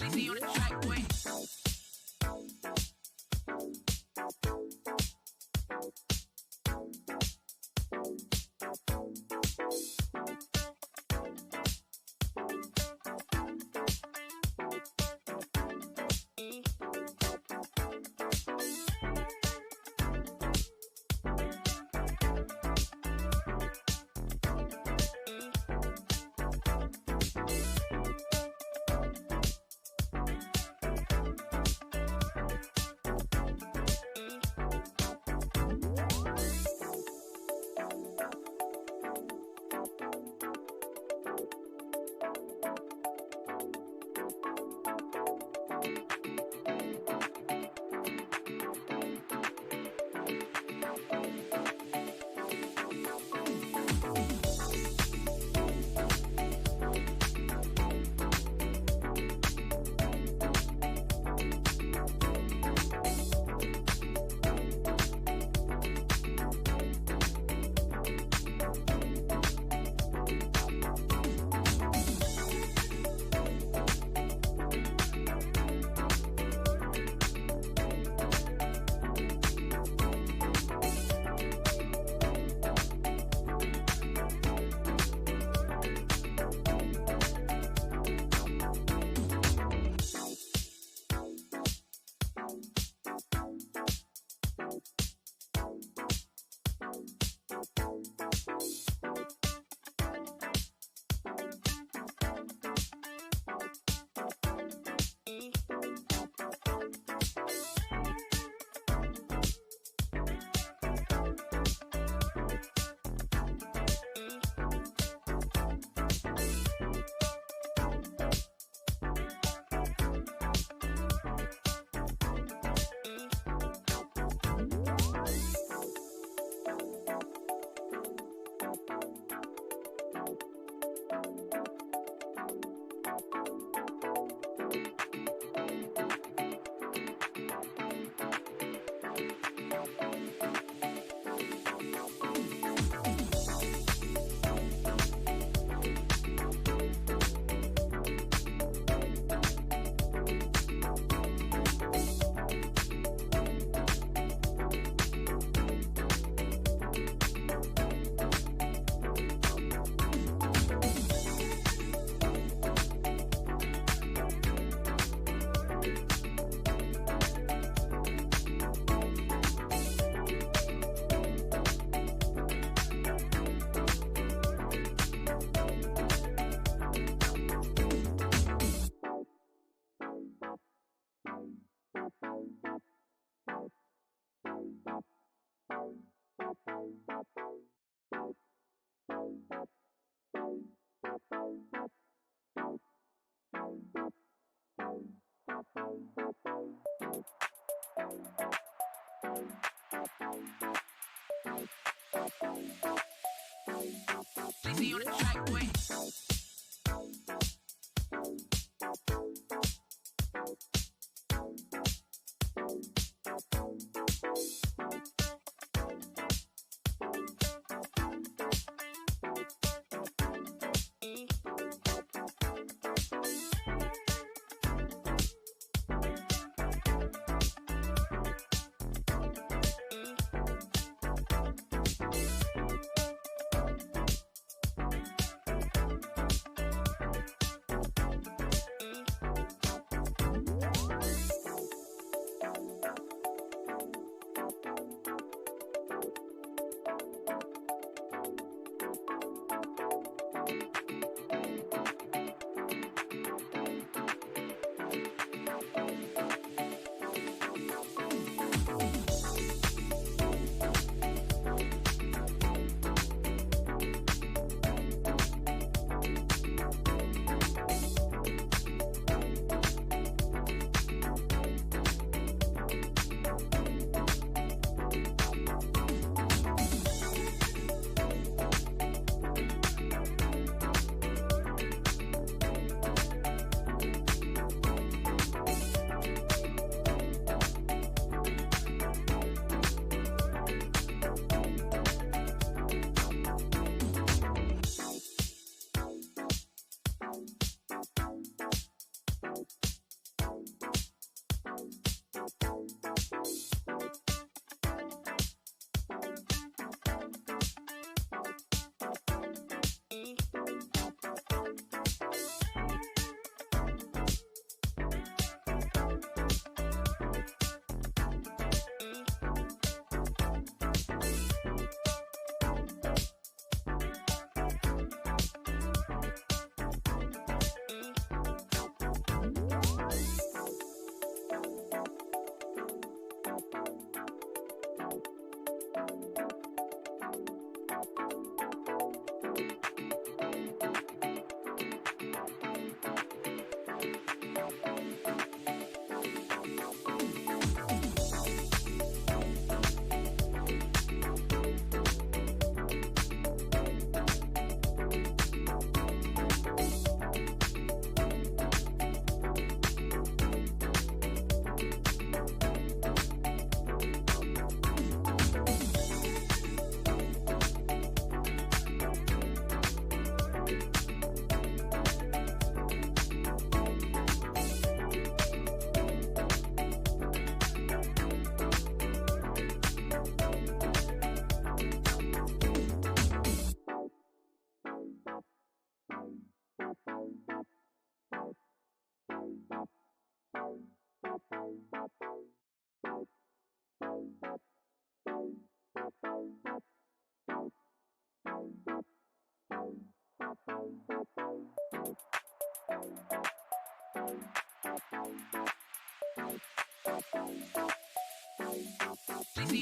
JC on the track, boy. JC on the track, boy. JC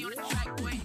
on the track, boy.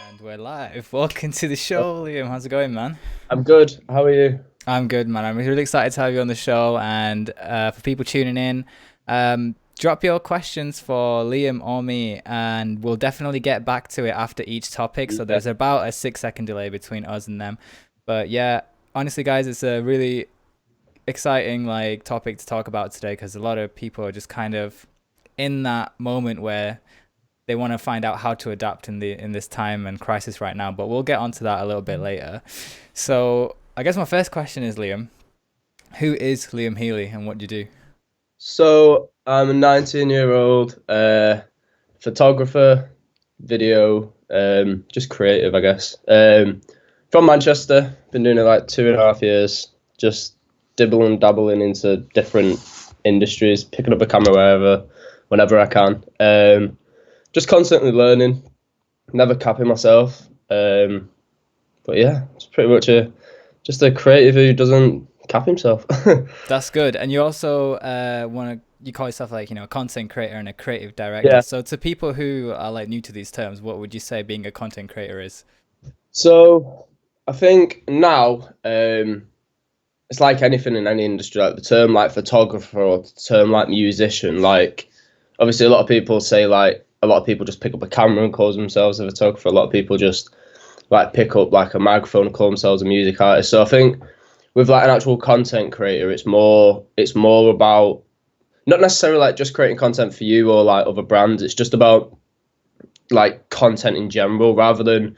And we're live. Welcome to the show, Liam. How's it going, man? I'm good. How are you? I'm good, man. I'm really excited to have you on the show. And for people tuning in, drop your questions for Liam or me, and we'll definitely get back to it after each topic. So there's about a 6-second delay between us and them. But yeah, honestly, guys, it's a really exciting topic to talk about today because a lot of people are just kind of in that moment where they want to find out how to adapt in this time and crisis right now, but we'll get onto that a little bit later. So I guess my first question is, Liam, who is Liam Heeley and what do you do? So I'm a 19-year-old photographer, video, just creative, I guess. From Manchester, been doing it like 2.5 years, just dibbling, dabbling into different industries, picking up a camera whenever I can. Just constantly learning, never capping myself. But yeah, it's pretty much just a creative who doesn't cap himself. That's good. And you also you call yourself a content creator and a creative director. Yeah. So to people who are new to these terms, what would you say being a content creator is? So I think now it's like anything in any industry, like the term like photographer or the term like musician, like obviously a lot of people say a lot of people just pick up a camera and call themselves a photographer. A lot of people just pick up a microphone and call themselves a music artist. So I think with an actual content creator, it's more about not necessarily just creating content for you or other brands. It's just about content in general, rather than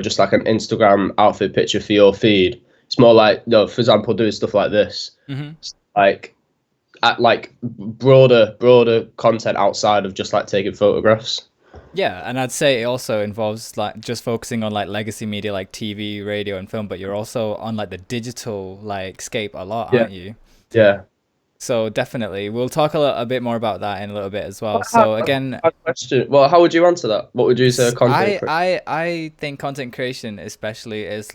just an Instagram outfit picture for your feed. It's more for example, doing stuff like this, broader content outside of just taking photographs. Yeah, and I'd say it also involves just focusing on legacy media like TV, radio, and film, but you're also on the digital scape a lot, aren't you? Yeah. So definitely, we'll talk a bit more about that in a little bit as well. So again, question. Well, how would you answer that? What would you say? I think content creation especially is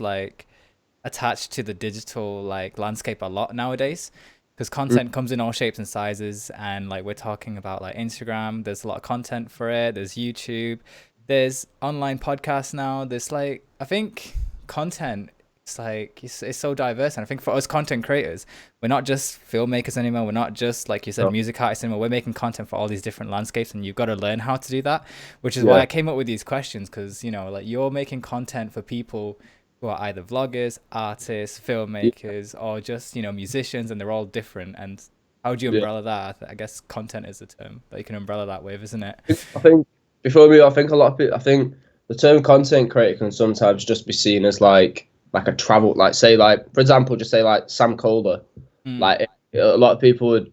attached to the digital landscape a lot nowadays, because content comes in all shapes and sizes, and we're talking about Instagram, there's a lot of content for it, there's YouTube, there's online podcasts now, there's I think content It's like it's so diverse, and I think for us content creators, we're not just filmmakers anymore. We're not just, like you said, No. music artists anymore. We're making content for all these different landscapes, and you've got to learn how to do that. Which is why Yeah. I came up with these questions, because like you're making content for people who are either vloggers, artists, Yeah. filmmakers, or just musicians, and they're all different. And how do you Yeah. umbrella that? I guess content is the term that you can umbrella that with, isn't it? I think before me, I think a lot of people. I think the term content creator can sometimes just be seen as like a travel, like say like for example, just say like Sam Colder. Mm. Like a lot of people would,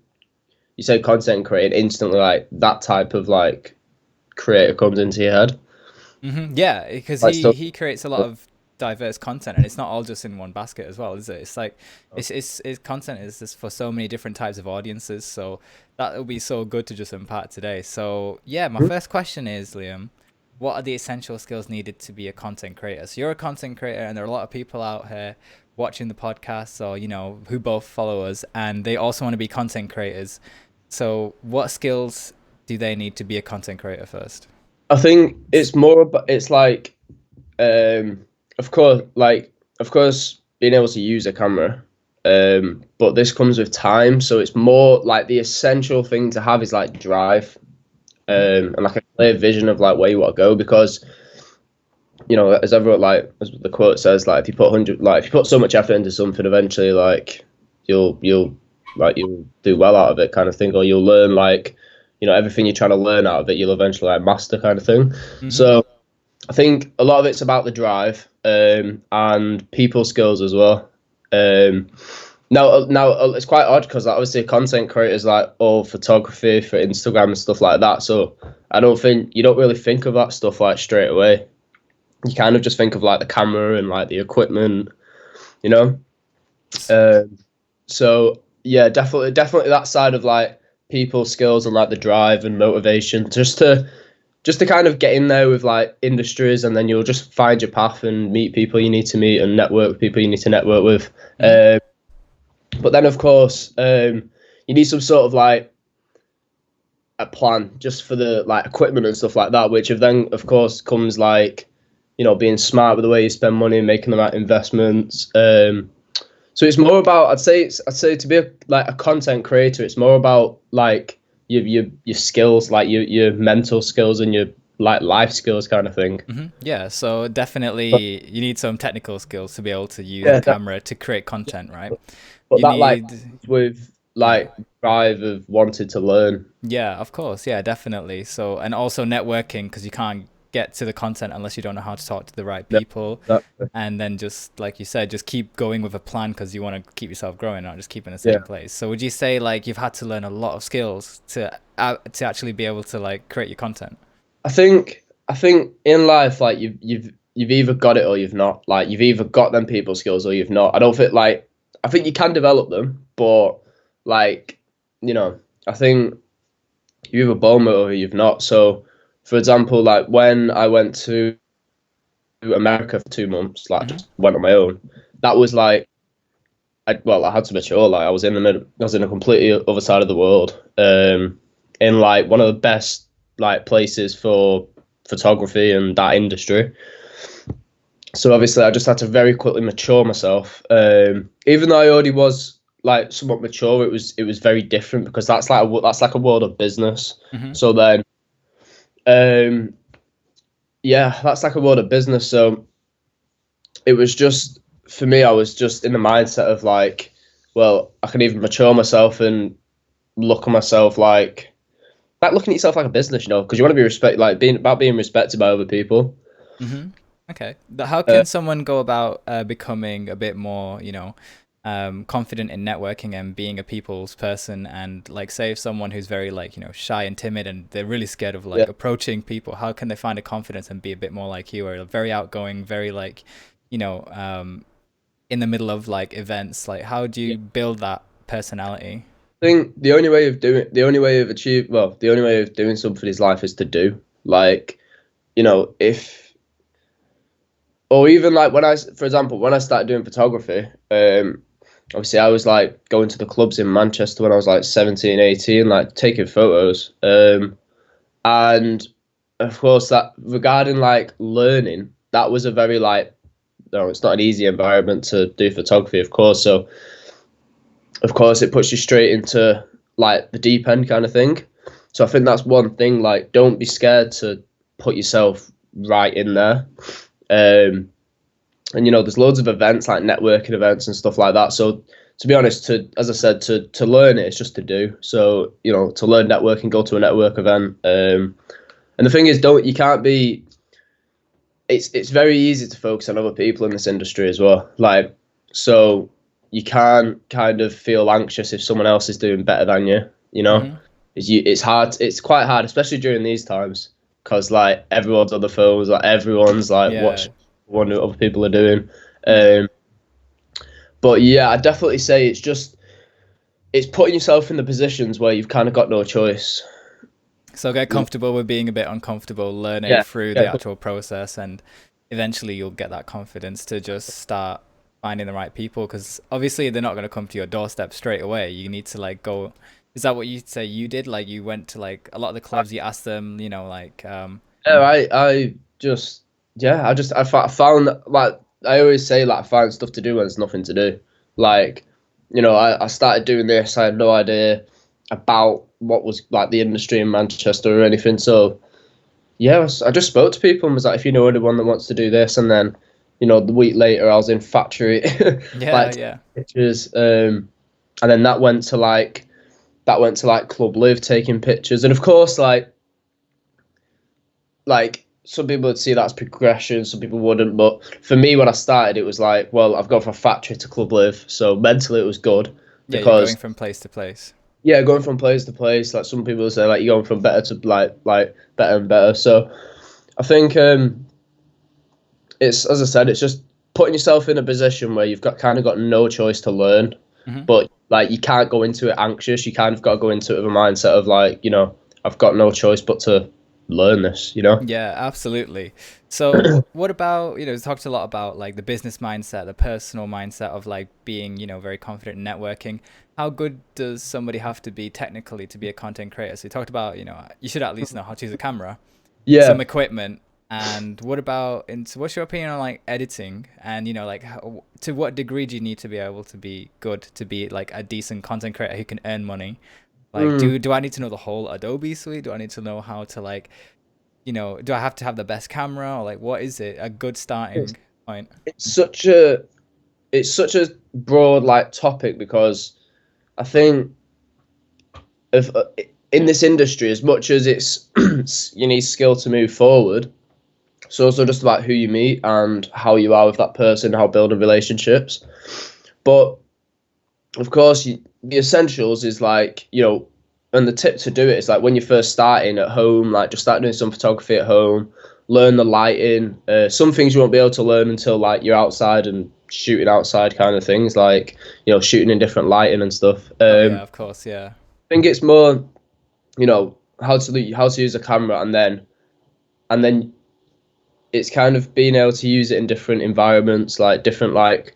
you say content creator, instantly like that type of like creator comes into your head. Yeah, because Like stuff. he creates a lot of diverse content, and it's not all just in one basket as well, is it? It's like it's content is just for so many different types of audiences. So that will be so good to just unpack today. So yeah, my first question is, Liam, what are the essential skills needed to be a content creator? So you're a content creator, and there are a lot of people out here watching the podcast, or who both follow us, and they also want to be content creators. So what skills do they need to be a content creator first? I think it's more about, it's like, of course, being able to use a camera, but this comes with time. So it's more like the essential thing to have is like drive, and like a clear vision of like where you want to go. Because as everyone, like as the quote says, like if you put so much effort into something, eventually like you'll do well out of it, kind of thing, or you'll learn like everything you're trying to learn out of it, you'll eventually like master, kind of thing. So I think a lot of it's about the drive, and people skills as well. Now it's quite odd because like, obviously content creators like all photography for Instagram and stuff like that. So I don't think you don't really think of that stuff like straight away. You kind of just think of like the camera and like the equipment, you know. So yeah, definitely that side of like people skills and like the drive and motivation just to kind of get in there with like industries, and then you'll just find your path and meet people you need to meet and network with people you need to network with. But then of course you need some sort of like a plan just for the like equipment and stuff like that, which then of course comes like being smart with the way you spend money and making the right investments. So it's more about, I'd say to be a content creator, it's more about like your skills, like your mental skills and your like life skills, kind of thing. Yeah, so definitely you need some technical skills to be able to use a camera to create content, right? But You that like need, with like drive of wanted to learn. yeah, of course, yeah, definitely. So, and also networking, because you can't get to the content unless you don't know how to talk to the right people. And then just like you said, just keep going with a plan, because you want to keep yourself growing, not just keep in the same place. So would you say like you've had to learn a lot of skills to actually be able to like create your content? I think in life, like you've either got it or you've not. Like you've either got them people skills or you've not. I think you can develop them, but like I think you're either born with it or you've not. So for example, like when I went to America for 2 months, like just went on my own, that was like I had to mature. Like I was in a completely other side of the world, in like one of the best like places for photography and that industry. So obviously I just had to very quickly mature myself. Even though I already was like somewhat mature, it was very different, because that's like a world of business. So then yeah, that's like a world of business. So it was just, for me, I was just in the mindset of like, well, I can even mature myself and look at myself like looking at yourself like a business, because you want to be being respected by other people. Okay. How can someone go about becoming a bit more, confident in networking and being a people's person? And like, say if someone who's very like, shy and timid, and they're really scared of like approaching people, how can they find a confidence and be a bit more like you, or very outgoing, very like, in the middle of like events? Like, how do you build that personality? I think the only way of doing something in his life is to do. Like, or even like for example, when I started doing photography, obviously I was like going to the clubs in Manchester when I was like 17, 18, like taking photos. And of course that regarding like learning, that was a very like no, it's not an easy environment to do photography, of course. So of course it puts you straight into like the deep end kind of thing. So I think that's one thing, like don't be scared to put yourself right in there. And there's loads of events like networking events and stuff like that. So to be honest, as I said, to learn it, it's just to do. So to learn networking, go to a network event. And the thing is, you can't be. It's very easy to focus on other people in this industry as well. Like, so you can't kind of feel anxious if someone else is doing better than you. Mm-hmm. It's hard. It's quite hard, especially during these times, because like everyone's on the phones, like everyone's like watching, wondering what other people are doing. But yeah, I definitely say it's putting yourself in the positions where you've kind of got no choice. So get comfortable with being a bit uncomfortable, learn it through the actual process, and eventually you'll get that confidence to just start finding the right people, because obviously they're not going to come to your doorstep straight away. You need to like go. Is that what you say you did? Like you went to like a lot of the clubs, you asked them, like I found like I always say, like, I find stuff to do when there's nothing to do. Like, I started doing this, I had no idea about what was like the industry in Manchester or anything. So yeah, I just spoke to people and was like, if you know anyone that wants to do this, and then the week later I was in factory pictures, and then that went to like Club Live taking pictures, and of course like some people would see that as progression, some people wouldn't, but for me when I started it was like, well, I've gone from factory to Club Live, so mentally it was good. You're going from place to place. Yeah, going from place to place. Like some people say, like you're going from better to like better and better. So I think it's, as I said, it's just putting yourself in a position where you've kind of got no choice to learn, but like you can't go into it anxious. You kind of got to go into it with a mindset of like, I've got no choice but to learn this. Yeah, absolutely. So what about, we talked a lot about like the business mindset, the personal mindset of like being, very confident in networking. How good does somebody have to be technically to be a content creator? So you talked about, you should at least know how to use a camera, some equipment. And what about, what's your opinion on like editing, and like to what degree do you need to be able to be good to be like a decent content creator who can earn money? Like do I need to know the whole Adobe suite? Do I need to know how to like, do I have to have the best camera, or like what is it a good starting point? It's such a broad like topic, because I think in this industry, as much as it's you need skill to move forward, it's also just about who you meet and how you are with that person, how building relationships. But of course, the essentials is like, and the tip to do it is like when you're first starting at home, like just start doing some photography at home, learn the lighting. Some things you won't be able to learn until like you're outside and shooting outside kind of things, like, shooting in different lighting and stuff. Yeah, of course, yeah. I think it's more, how to use a camera, and then it's kind of being able to use it in different environments, like different like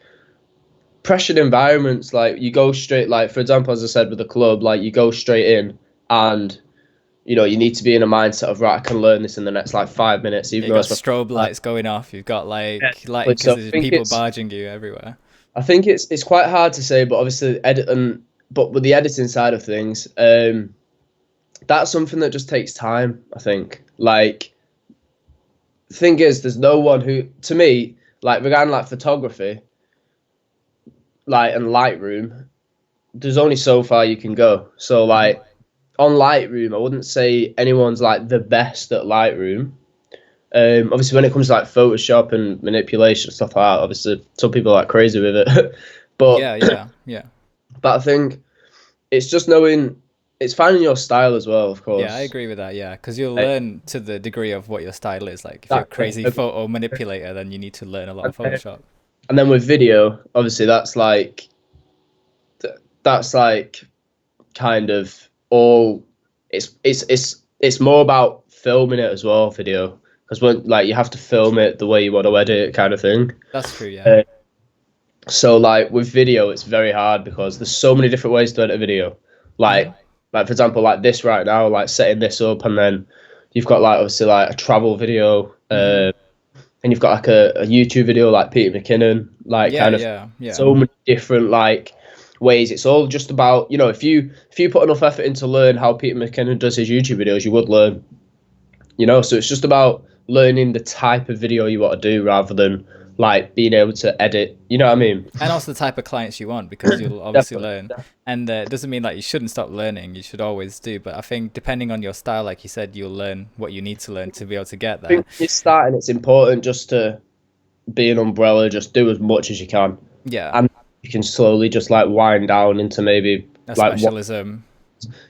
pressured environments. Like you go straight, like for example, as I said with the club, like you go straight in, and you need to be in a mindset of, right, I can learn this in the next like 5 minutes. Even though you've got strobe lights going off, you've got like lighting because there's people barging you everywhere. I think it's quite hard to say, but obviously but with the editing side of things, that's something that just takes time. I think like the thing is, there's no one who, to me, like regarding like photography, like and Lightroom, there's only so far you can go. So like on Lightroom, I wouldn't say anyone's like the best at Lightroom. Obviously when it comes to like Photoshop and manipulation and stuff like that, obviously some people are like crazy with it. But yeah. But I think it's just it's finding your style as well, of course. Yeah, I agree with that. Yeah, because you'll learn to the degree of what your style is. Like if you're a crazy photo manipulator, then you need to learn a lot of Photoshop. And then with video, obviously that's like kind of all. It's more about filming it as well, video, because when like you have to film it the way you want to edit it, kind of thing. That's true. Yeah. So like with video, it's very hard because there's so many different ways to edit a video. Like for example, like this right now, like setting this up, and then you've got like obviously like a travel video. and you've got like a YouTube video like Peter McKinnon, like Yeah, kind of yeah. so many different like ways. It's all just about, you know, if you put enough effort in to learn how Peter McKinnon does his YouTube videos, you would learn, you know. So it's just about learning the type of video you want to do rather than like being able to edit, you know what I mean? And also the type of clients you want, because you'll obviously learn. And it doesn't mean that you shouldn't stop learning. You should always do. But I think depending on your style, like you said, you'll learn what you need to learn to be able to get I there. think when you're starting, it's important just to be an umbrella, just do as much as you can, Yeah. and you can slowly just like wind down into maybe A like specialism.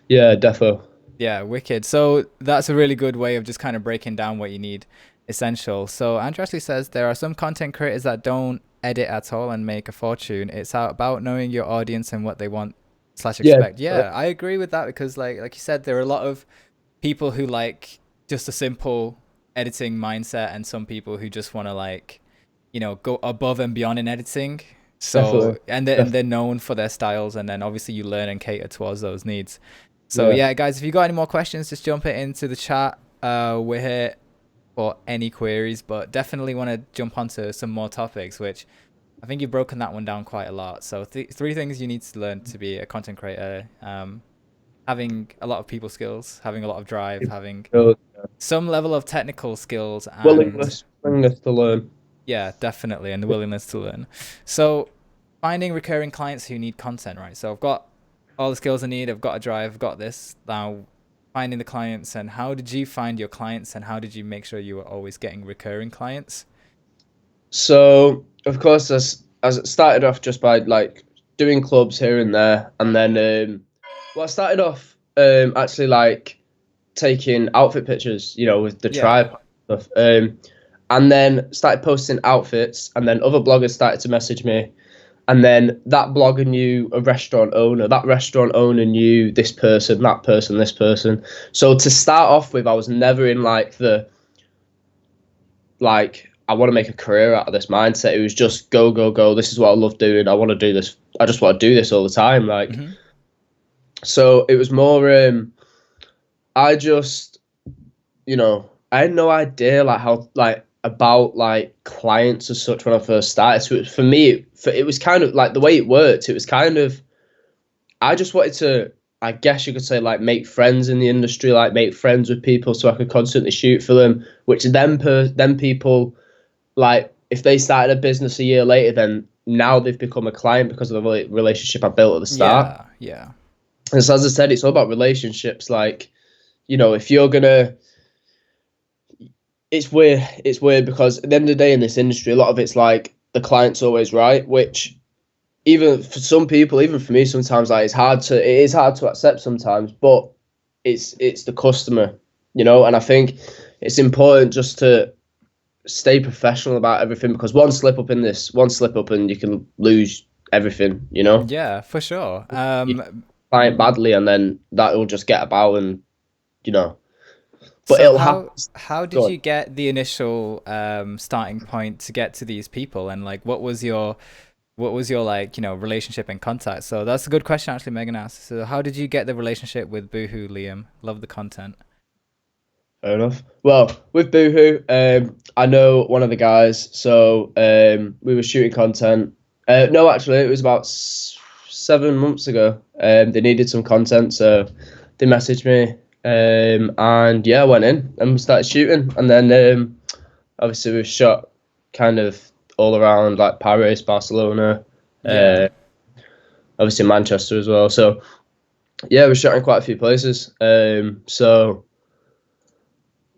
Yeah, defo. Yeah, wicked. So that's a really good way of just kind of breaking down what you need essential. So Andrew actually says there are some content creators that don't edit at all and make a fortune. It's about knowing your audience and what they want / expect. Yeah, I agree with that, because like you said, there are a lot of people who like just a simple editing mindset, and some people who just want to like, you know, go above and beyond in editing. So Definitely. and they're known for their styles, and then obviously you learn and cater towards those needs. So yeah, guys, if you got any more questions, just jump it into the chat. We're here for any queries, but definitely want to jump onto some more topics, which I think you've broken that one down quite a lot. So three things you need to learn to be a content creator: having a lot of people skills, having a lot of drive, having some level of technical skills, and willingness to learn. Yeah, definitely, and the willingness to learn. So finding recurring clients who need content, right? So I've got all the skills I need, I've got a drive, I've got this. Now finding the clients, and how did you find your clients, and how did you make sure you were always getting recurring clients? So of course, as it started off just by like doing clubs here and there, and then I started off actually like taking outfit pictures, you know, with the tripod stuff, and then started posting outfits, and then other bloggers started to message me. And then that blogger knew a restaurant owner. That restaurant owner knew this person, that person, this person. So to start off with, I was never in like I want to make a career out of this mindset. It was just go, go, go. This is what I love doing. I want to do this. I just want to do this all the time. Like, so it was more, I just, you know, I had no idea like how, like, about like clients as such when I first started. So for me, it was kind of like the way it worked. It was kind of, I just wanted to, I guess you could say, like make friends in the industry, like make friends with people, so I could constantly shoot for them. Which then people, like if they started a business a year later, then now they've become a client because of the relationship I built at the start. Yeah. And so as I said, it's all about relationships. Like, you know, if you're gonna, it's weird because at the end of the day in this industry, a lot of it's like the client's always right, which even for some people, even for me sometimes, like it is hard to accept sometimes, but it's the customer, you know. And I think it's important just to stay professional about everything, because one slip up and you can lose everything, you know. Yeah, for sure. Client badly, and then that will just get about, and you know. But so how did you get the initial starting point to get to these people, and like what was your like, you know, relationship and contact? So that's a good question actually, Megan asked. So how did you get the relationship with Boohoo, Liam? Love the content. Fair enough. Well, with Boohoo, I know one of the guys, so we were shooting content. No, actually, it was about 7 months ago. They needed some content, so they messaged me. And yeah, I went in and we started shooting, and then obviously we shot kind of all around like Paris, Barcelona, obviously Manchester as well. So yeah, we shot in quite a few places. So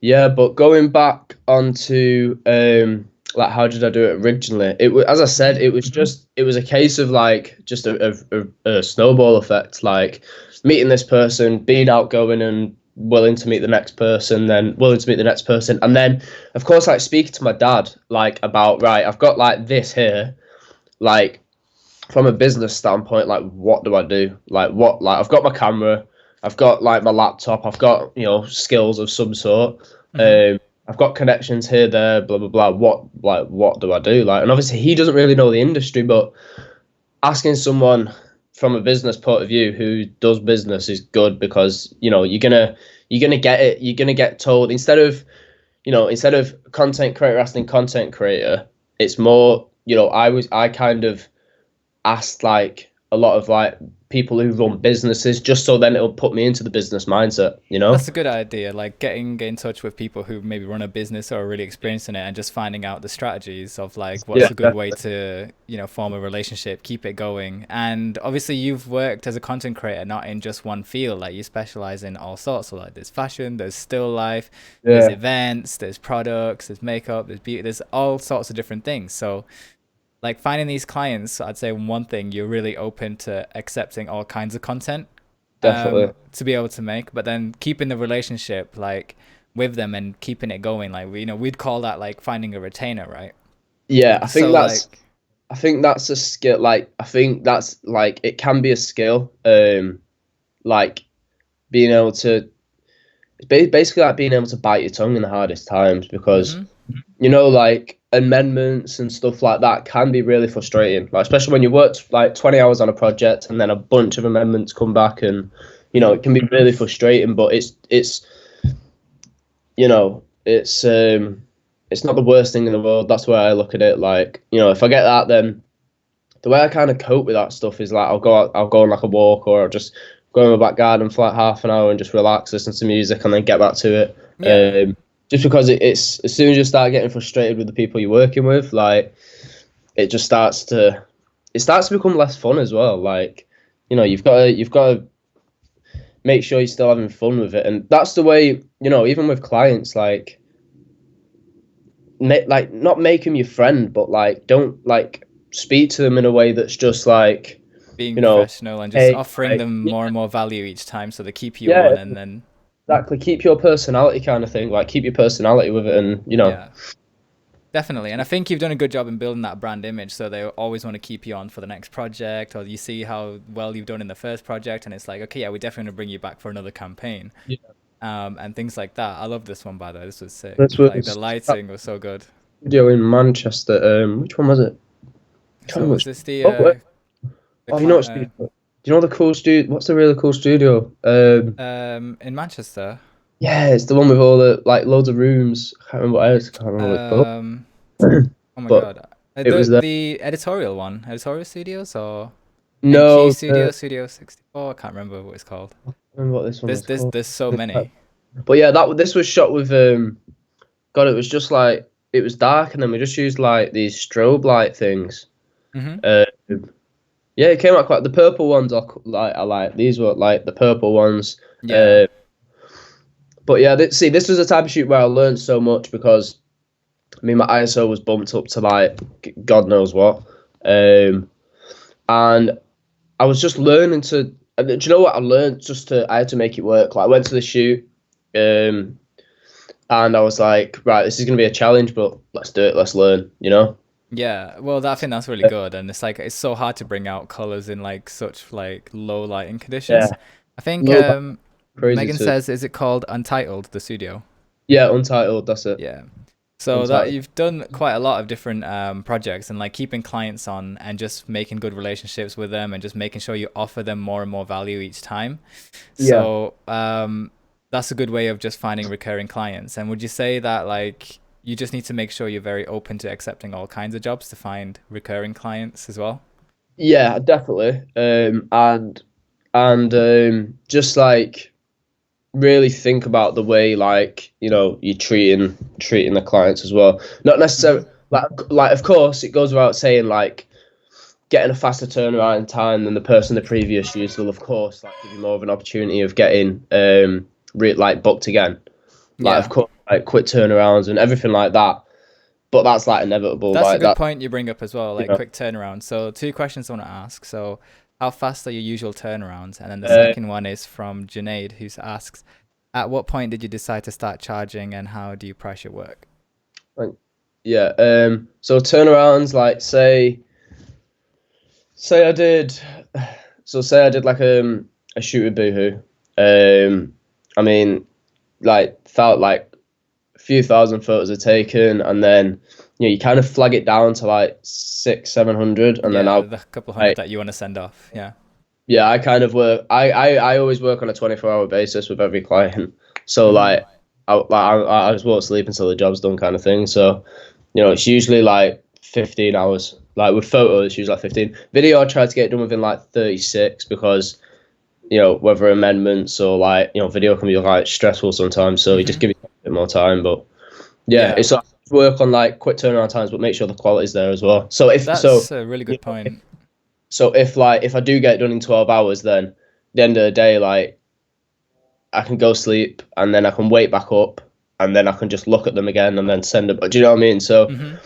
yeah, but going back onto like how did I do it originally? It was, as I said, it was a case of like just a snowball effect, like meeting this person, being outgoing and willing to meet the next person, then willing to meet the next person, and then of course like speaking to my dad like about, right, I've got like this here, like from a business standpoint, like what do I do? Like what, like I've got my camera, I've got like my laptop, I've got, you know, skills of some sort. I've got connections here, there, blah, blah, blah. What do I do? Like, and obviously he doesn't really know the industry, but asking someone from a business point of view who does business is good, because, you know, you're gonna get it. You're gonna get told, instead of, instead of content creator asking content creator, it's more, I kind of asked like a lot of like people who run businesses, just so then it'll put me into the business mindset. That's a good idea. Like getting in touch with people who maybe run a business or are really experienced in it, and just finding out the strategies of like what's Yeah, a good way to, form a relationship, keep it going. And obviously, you've worked as a content creator, not in just one field. Like you specialize in all sorts. So like there's fashion, there's still life, there's yeah, events, there's products, there's makeup, there's beauty, there's all sorts of different things. So like finding these clients, I'd say one thing, you're really open to accepting all kinds of content definitely. to be able to make, but then keeping the relationship like with them and keeping it going. Like we'd call that like finding a retainer, right? Yeah, So like, I think that's a skill. Like, I think that's like it can be a skill. Like being able to, it's basically like being able to bite your tongue in the hardest times, because hmm like amendments and stuff like that can be really frustrating. Like, especially when you worked like 20 hours on a project and then a bunch of amendments come back, and it can be really frustrating. But you know, it's not the worst thing in the world. That's where I look at it. Like, if I get that, then the way I kind of cope with that stuff is like I'll go on like a walk, or I'll just go in my back garden for like half an hour and just relax, listen to music, and then get back to it. yeah, Just because it's as soon as you start getting frustrated with the people you're working with, like it starts to become less fun as well. Like, you've got to make sure you're still having fun with it, and that's the way, even with clients, like not make them your friend, but like don't like speak to them in a way that's just like, being you know professional and just hey, offering like, them more and more value each time, so they keep you yeah, on, and then exactly, keep your personality kind of thing, like keep your personality with it, and yeah. Definitely. And I think you've done a good job in building that brand image. So they always want to keep you on for the next project, or you see how well you've done in the first project. And it's like, okay, yeah, we definitely want to bring you back for another campaign. yeah. And things like that. I love this one, by the way. This was sick. This Like the was that lighting was so good. video in Manchester. Which one was it? Can't So remember was which. this the, Oh, wait. the Oh, you know what client, studio? Do you know the cool studio? What's the really cool studio? in Manchester? Yeah, it's the one with all the like loads of rooms. I can't remember what else. I can't remember what it's called. Um, oh my But God. it was there. The editorial one, Editorial Studios, or NQ No, Studio, Studio 64. I can't remember what it's called. I can't remember what this one was called. There's so many. But yeah, this was shot with God, it was just like it was dark, and then we just used like these strobe light things. hmm Uh, yeah, it came out quite. The purple ones I like. These were like the purple ones. Yeah. But yeah, see, this was a type of shoot where I learned so much, because I mean my ISO was bumped up to like God knows what, and I was just learning to. Do you know what I learned? I had to make it work. Like I went to the shoot, and I was like, right, this is gonna be a challenge, but let's do it. Let's learn. Yeah, well, I think that's really good, and it's like it's so hard to bring out colors in like such like low lighting conditions. Yeah, I think low, crazy Megan too. says, is it called Untitled, the studio? Yeah, Untitled. That's it. Yeah. So that Untitled. you've done quite a lot of different projects, and like keeping clients on and just making good relationships with them, and just making sure you offer them more and more value each time. Yeah. So that's a good way of just finding recurring clients. And would you say that like you just need to make sure you're very open to accepting all kinds of jobs to find recurring clients as well? Yeah, definitely. And just like really think about the way, like, you're treating the clients as well. Not necessarily hmm like of course it goes without saying, like getting a faster turnaround time than the person the previous used will, of course, like give you more of an opportunity of getting like booked again. Like, of Yeah. course, like quick turnarounds and everything like that. But that's like inevitable. That's a Like good that, point you bring up as well, you like know. quick turnaround. So two questions I want to ask. So how fast are your usual turnarounds? And then the Uh, second one is from Junaid, who asks, at what point did you decide to start charging, and how do you price your work? like, yeah. So turnarounds, like say I did, say I did like a shoot with Boohoo. I mean, like felt like a few thousand photos are taken, and then you kind of flag it down to like 600-700, and then Yeah, I'll the couple hundred like, that you want to send off. Yeah. yeah, I kind of work. I always work on a 24-hour basis with every client. So hmm like I just won't sleep until the job's done, kind of thing. So, it's usually like 15 hours. Like with photos, it's usually like 15. Video, I try to get it done within like 36 because, whether amendments or like, video can be like stressful sometimes. So you just give it a bit more time. But yeah, it's like work on like quick turnaround times, but make sure the quality's there as well. So That's a really good point. So if I do get it done in 12 hours, then at the end of the day, like I can go sleep and then I can wake back up and then I can just look at them again and then send them. Do you know what I mean? So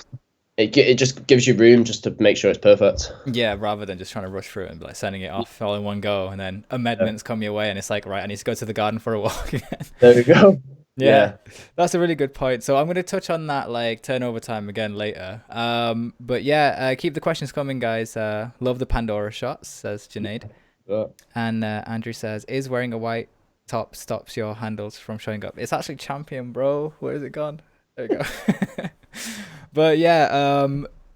it just gives you room just to make sure it's perfect. Yeah, rather than just trying to rush through it and like sending it off all in one go, and then amendments come your way, and it's like, right, I need to go to the garden for a walk again. There we go. Yeah, that's a really good point. So I'm going to touch on that like turnover time again later. But yeah, keep the questions coming, guys. Love the Pandora shots, says Junaid. Yeah. And Andrew says, is wearing a white top stops your handles from showing up? It's actually champion, bro. Where is it gone? There we go. But yeah,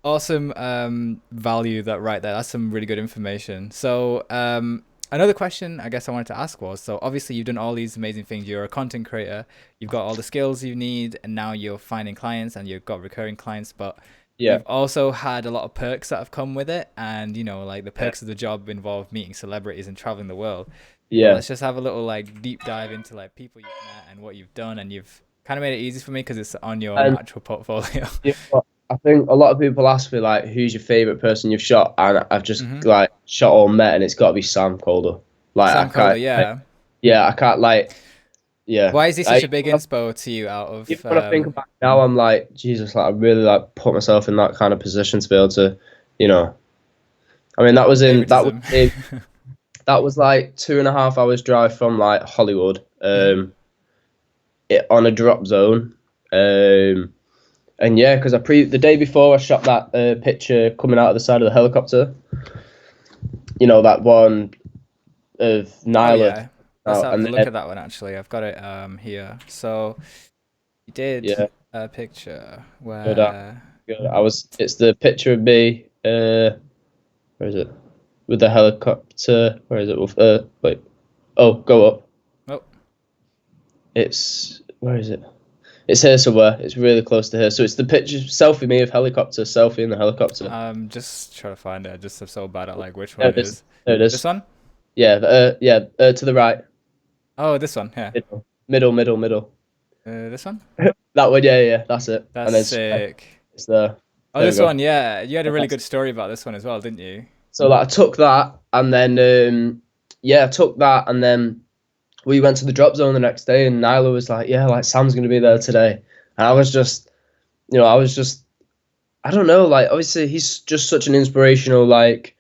awesome value that right there. That's some really good information. So another question I guess I wanted to ask was, so obviously you've done all these amazing things. You're a content creator. You've got all the skills you need, and now you're finding clients and you've got recurring clients. But you've also had a lot of perks that have come with it. And, like the perks of the job involve meeting celebrities and traveling the world. Yeah. But let's just have a little like deep dive into like people you've met and what you've done. And you've kind of made it easy for me because it's on your actual portfolio. Yeah, I think a lot of people ask me like, who's your favorite person you've shot, and I've just like shot or met, and it's got to be Sam Calder. Like Sam Calder, yeah. I can't like, yeah. Why is he such a big inspo to you? Out of when I think about it now, I'm like, Jesus, like I really like put myself in that kind of position to be able to, I mean, that was like 2.5 hours drive from like Hollywood, on a drop zone, and yeah, because the day before I shot that picture coming out of the side of the helicopter, that one of Nyla. Oh, yeah. Let's have a look at that one actually. I've got it here. So you did a picture where it's the picture of me, where is it? With the helicopter. Where is it? Wait. Oh, go up. Oh. Where is it? It's here somewhere. It's really close to here. So it's the picture, selfie me of helicopter, selfie in the helicopter. Just trying to find it. I'm so bad at like which one it is. There it is. This one? Yeah. To the right. Oh, this one. Yeah. Middle. This one? That one. Yeah. That's it. That's sick. It's there. Oh, this one. Yeah. You had a really good story about this one as well, didn't you? So like, I took that, and then and then we went to the drop zone the next day, and Nyla was like, yeah, like Sam's gonna be there today, and I was just, I don't know, like obviously he's just such an inspirational like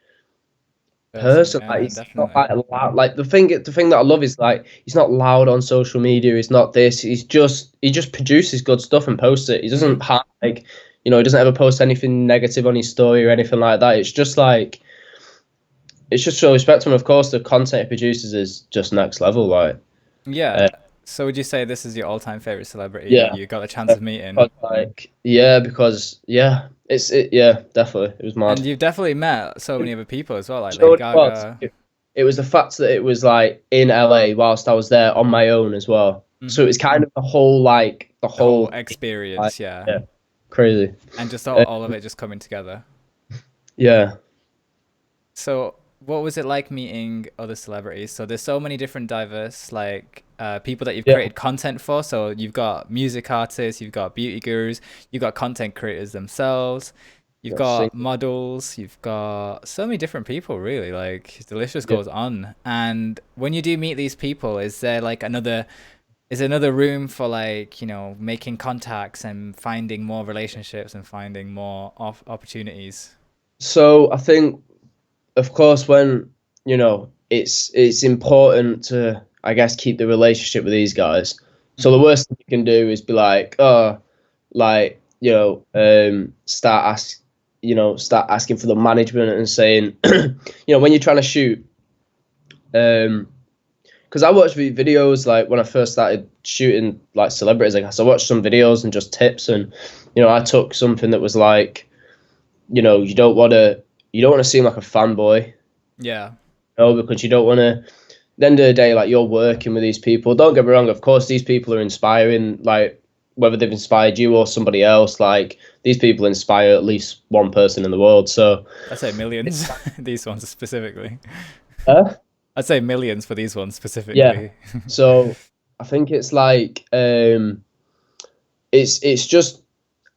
person. Yeah, like he's definitely. not like loud. Like the thing that I love is like he's not loud on social media. He's not this. He just produces good stuff and posts it. He doesn't have like, he doesn't ever post anything negative on his story or anything like that. It's just like, it's just so respect to him. Of course, the content he produces is just next level. Like, yeah. So would you say this is your all-time favorite celebrity? Yeah. You got a chance of meeting. But like, because definitely it was mad. And you've definitely met so many other people as well, like So Lady Gaga. it was the fact that it was like in LA whilst I was there on my own as well. So it was kind of the whole experience, yeah, crazy. And just all of it just coming together. Yeah. So what was it like meeting other celebrities? So there's so many different diverse like people that you've created content for. So you've got music artists, you've got beauty gurus, you've got content creators themselves, you've got models, you've got so many different people, really. Like the list just goes on. And when you do meet these people, is there like another room for like, making contacts and finding more relationships and finding more opportunities? So I think, of course, when it's important to, I guess, keep the relationship with these guys. So the worst thing you can do is be like, start asking for the management and saying, when you're trying to shoot, because I watched videos like when I first started shooting like celebrities. I guess I watched some videos and just tips, and I took something that was like, you don't want to seem like a fanboy. Yeah. Because you don't want to, the end of the day, like, you're working with these people. Don't get me wrong, of course, these people are inspiring, like, whether they've inspired you or somebody else, like, these people inspire at least one person in the world. So, I'd say millions. These ones specifically. uh, I'd say millions for these ones yeah. specifically. So I think it's like, it's just,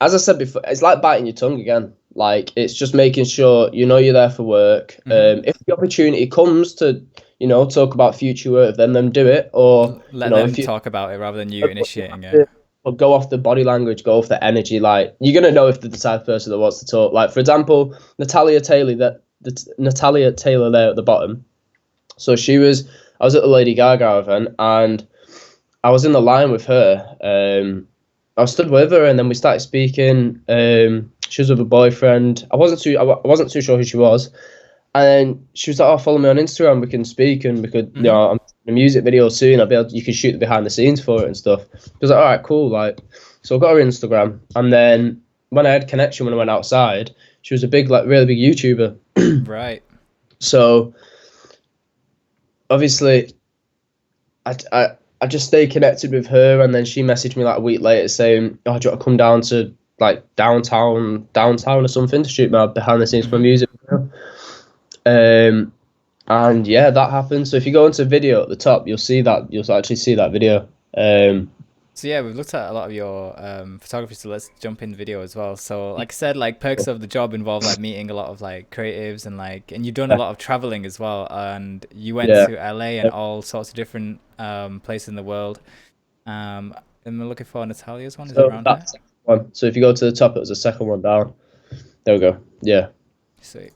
as I said before, it's like biting your tongue again. Like, it's just making sure you know you're there for work. If the opportunity comes to, talk about future work, then do it. Or, Let them if you talk about it rather than you initiating it. or go off the body language, go off the energy. Like, you're gonna know if they're the type of person that wants to talk. Like, for example, Natalia Taylor there at the bottom. So I was at the Lady Gaga event, and I was in the line with her. I stood with her, and then we started speaking. She was with a boyfriend. I wasn't too sure who she was, and she was like, "Oh, follow me on Instagram. We can speak, and we could, I'm in a music video soon. You can shoot the behind the scenes for it and stuff." I was like, "All right, cool." Like, so I got her Instagram, and then when I had connection when I went outside, she was a big, like, really big YouTuber. Right. So obviously, I just stayed connected with her, and then she messaged me like a week later saying, "Oh, do you want to come down to, like, downtown or something to shoot my behind the scenes for my music video?" And yeah, that happened. So if you go into video at the top, you'll actually see that video. So yeah, we've looked at a lot of your photography, so let's jump in video as well. So like I said, like, perks of the job involve like meeting a lot of like creatives, and you've done a lot of traveling as well, and you went Yeah. to LA and all sorts of different places in the world. And we're looking for Natalia's one. Is it So around here? that's the one. So if you go to the top, it was the second one down. There we go. Yeah. See.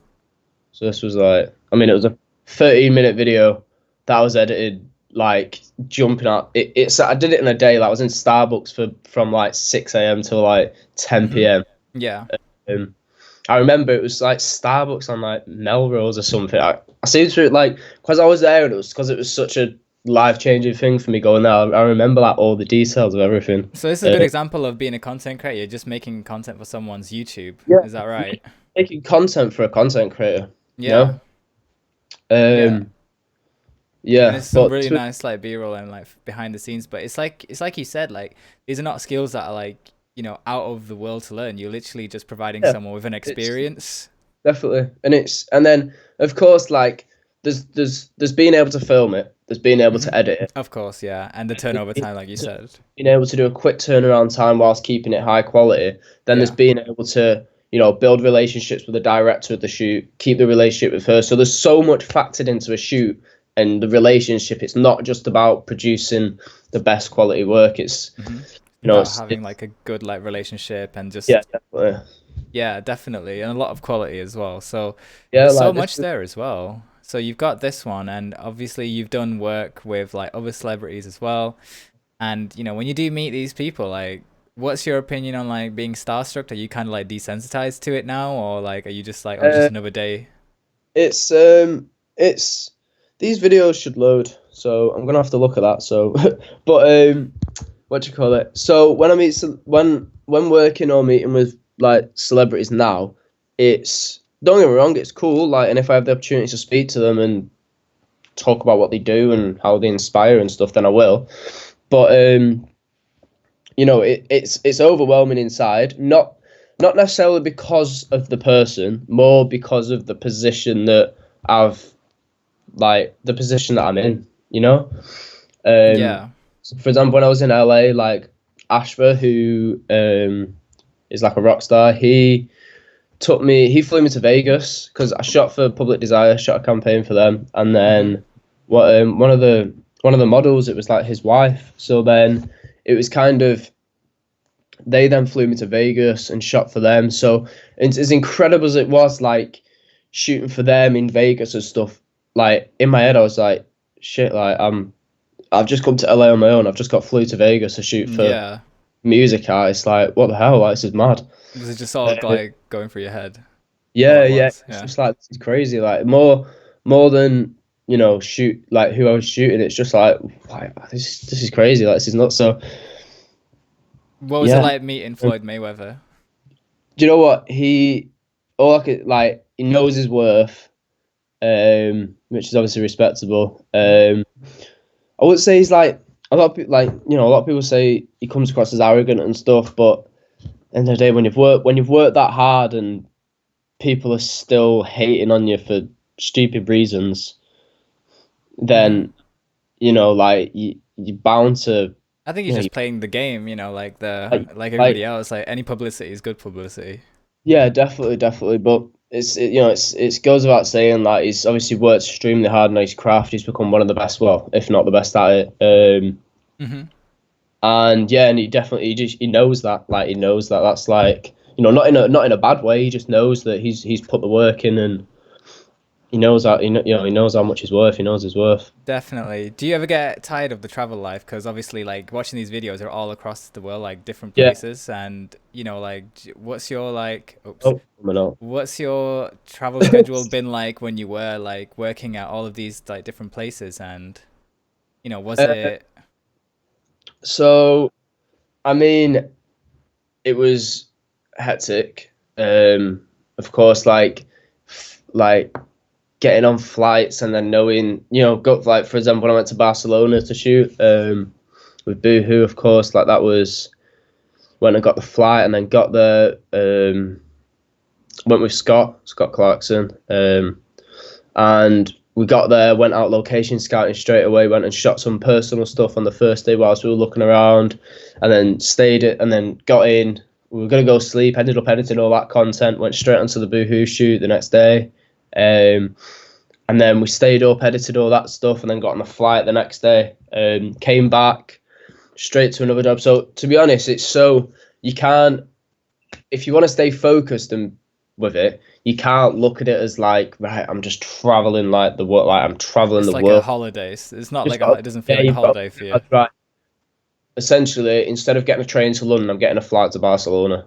So this was like, I mean, it was a 13-minute video that was edited, like, jumping out. I did it in a day. Like, I was in Starbucks from like 6 a.m. till like 10 p.m. Yeah. I remember it was like Starbucks on like Melrose or something. I seem to, like, because I was there, and it was such a life-changing thing for me going there. I remember, like, all the details of everything. So this is a good example of being a content creator. You're just making content for someone's YouTube. Yeah. Is that right? Making content for a content creator. Yeah. Yeah. Yeah. And it's some really nice like B-roll and like behind the scenes, but it's like you said, like, these are not skills that are like, out of the world to learn. You're literally just providing someone with an experience. Definitely. And then of course, like, there's being able to film it, there's being able to edit it, Of course, yeah. And the turnover time, like you said. being able to do a quick turnaround time whilst keeping it high quality. Then there's being able to, build relationships with the director of the shoot, keep the relationship with her. So there's so much factored into a shoot and the relationship. It's not just about producing the best quality work. It's About having like a good like relationship and just definitely. Yeah, definitely, and a lot of quality as well. So Yeah, there's so like, much there as well. So you've got this one, and obviously you've done work with like other celebrities as well. And when you do meet these people, like, what's your opinion on like being starstruck? Are you kind of like desensitized to it now, or like are you just like, oh, just another day? It's these videos should load, so I'm gonna have to look at that. So, but what do you call it? So when I meet when working or meeting with like celebrities now, it's, don't get me wrong, it's cool. Like, and if I have the opportunity to speak to them and talk about what they do and how they inspire and stuff, then I will. But it's overwhelming inside. Not necessarily because of the person, more because of the position that the position that I'm in. Yeah. For example, when I was in LA, like, Ashba, who is like a rock star, he flew me to Vegas because I shot for Public Desire, shot a campaign for them, and then one of the models, it was like his wife. So then it was kind of, they then flew me to Vegas and shot for them. So it's as incredible as it was, like, shooting for them in Vegas and stuff. Like, in my head, I was like, shit, like, I've just come to LA on my own. I've just got flew to Vegas to shoot for music artists. Like, what the hell? Like, this is mad. Was it just all like going through your head? Yeah. It's just like, this is crazy. Like, more than, shoot, like, who I was shooting. It's just like, this is crazy. Like, this is nuts. So, what was it like meeting Floyd Mayweather? Do you know what? He knows his worth, which is obviously respectable. I would say he's like a lot of people, like a lot of people say he comes across as arrogant and stuff, but at the end of the day, when you've worked that hard and people are still hating on you for stupid reasons, then like you're bound to. I think he's just playing the game, like like everybody like else. Like any publicity is good publicity. yeah, definitely. But it goes without saying that he's obviously worked extremely hard on his craft. He's become one of the best, well, if not the best at it. And yeah, and he knows that. Like he knows that that's like not in a bad way. He just knows that he's put the work in, and he knows that he knows how much he's worth. He knows his worth. Definitely. Do you ever get tired of the travel life? Because obviously, like watching these videos are all across the world, like different Yeah. places, and like, what's your like? Oops. Oh, no. What's your travel schedule been like when you were like working at all of these like different places, and was it? So, I mean, it was hectic. Of course, like getting on flights and then knowing, go like for example, when I went to Barcelona to shoot with Boohoo, of course, like that was when I got the flight and then got there. Went with Scott Clarkson, and we got there, went out location scouting straight away, went and shot some personal stuff on the first day whilst we were looking around, and then and then got in. We were going to go sleep, ended up editing all that content, went straight onto the Boohoo shoot the next day. And then we stayed up, edited all that stuff, and then got on a flight the next day. Came back straight to another job. So to be honest, it's so you can't, if you want to stay focused and with it, you can't look at it as like, right, I'm just traveling like the world, like I'm traveling It's the like world. a holiday. It's not Just like it doesn't feel like a holiday for you. That's right. Essentially, instead of getting a train to London, I'm getting a flight to Barcelona.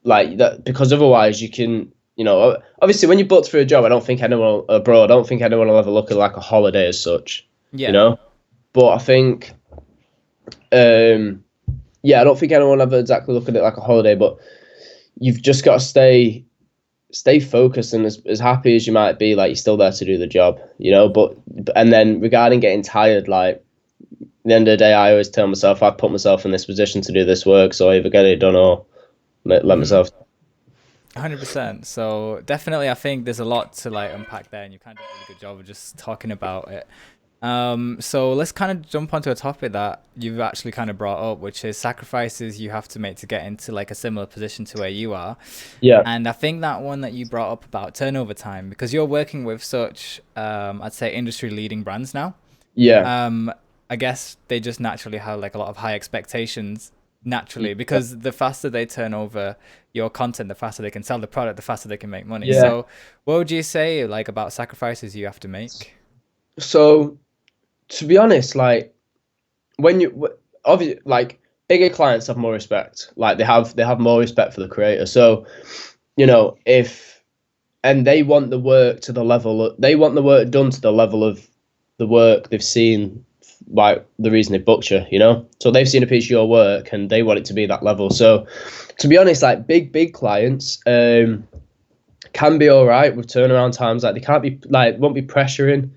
Like that, because otherwise you can. Obviously, when you book for a job, I don't think anyone abroad. I don't think anyone will ever look at like a holiday as such. Yeah. But I think, I don't think anyone will ever exactly look at it like a holiday. But you've just got to stay focused, and as happy as you might be, like you're still there to do the job. But and then regarding getting tired, like at the end of the day, I always tell myself I've put myself in this position to do this work, so I either get it done or let myself. 100%. So definitely, I think there's a lot to like unpack there, and you kind of done a really good job of just talking about it. So let's kind of jump onto a topic that you've actually kind of brought up, which is sacrifices you have to make to get into like a similar position to where you are. Yeah. And I think that one that you brought up about turnover time, because you're working with such, I'd say, industry leading brands now. Yeah. I guess they just naturally have like a lot of high expectations naturally, because the faster they turn over your content, the faster they can sell the product, the faster they can make money. Yeah. So what would you say like about sacrifices you have to make? So, to be honest, like when obviously like bigger clients have more respect. Like they have more respect for the creator. So, and they want the work to the level. They want the work done to the level of the work they've seen. Like the reason they booked you, so they've seen a piece of your work and they want it to be that level. So, to be honest, like big clients can be all right with turnaround times. Like they can't be like won't be pressuring.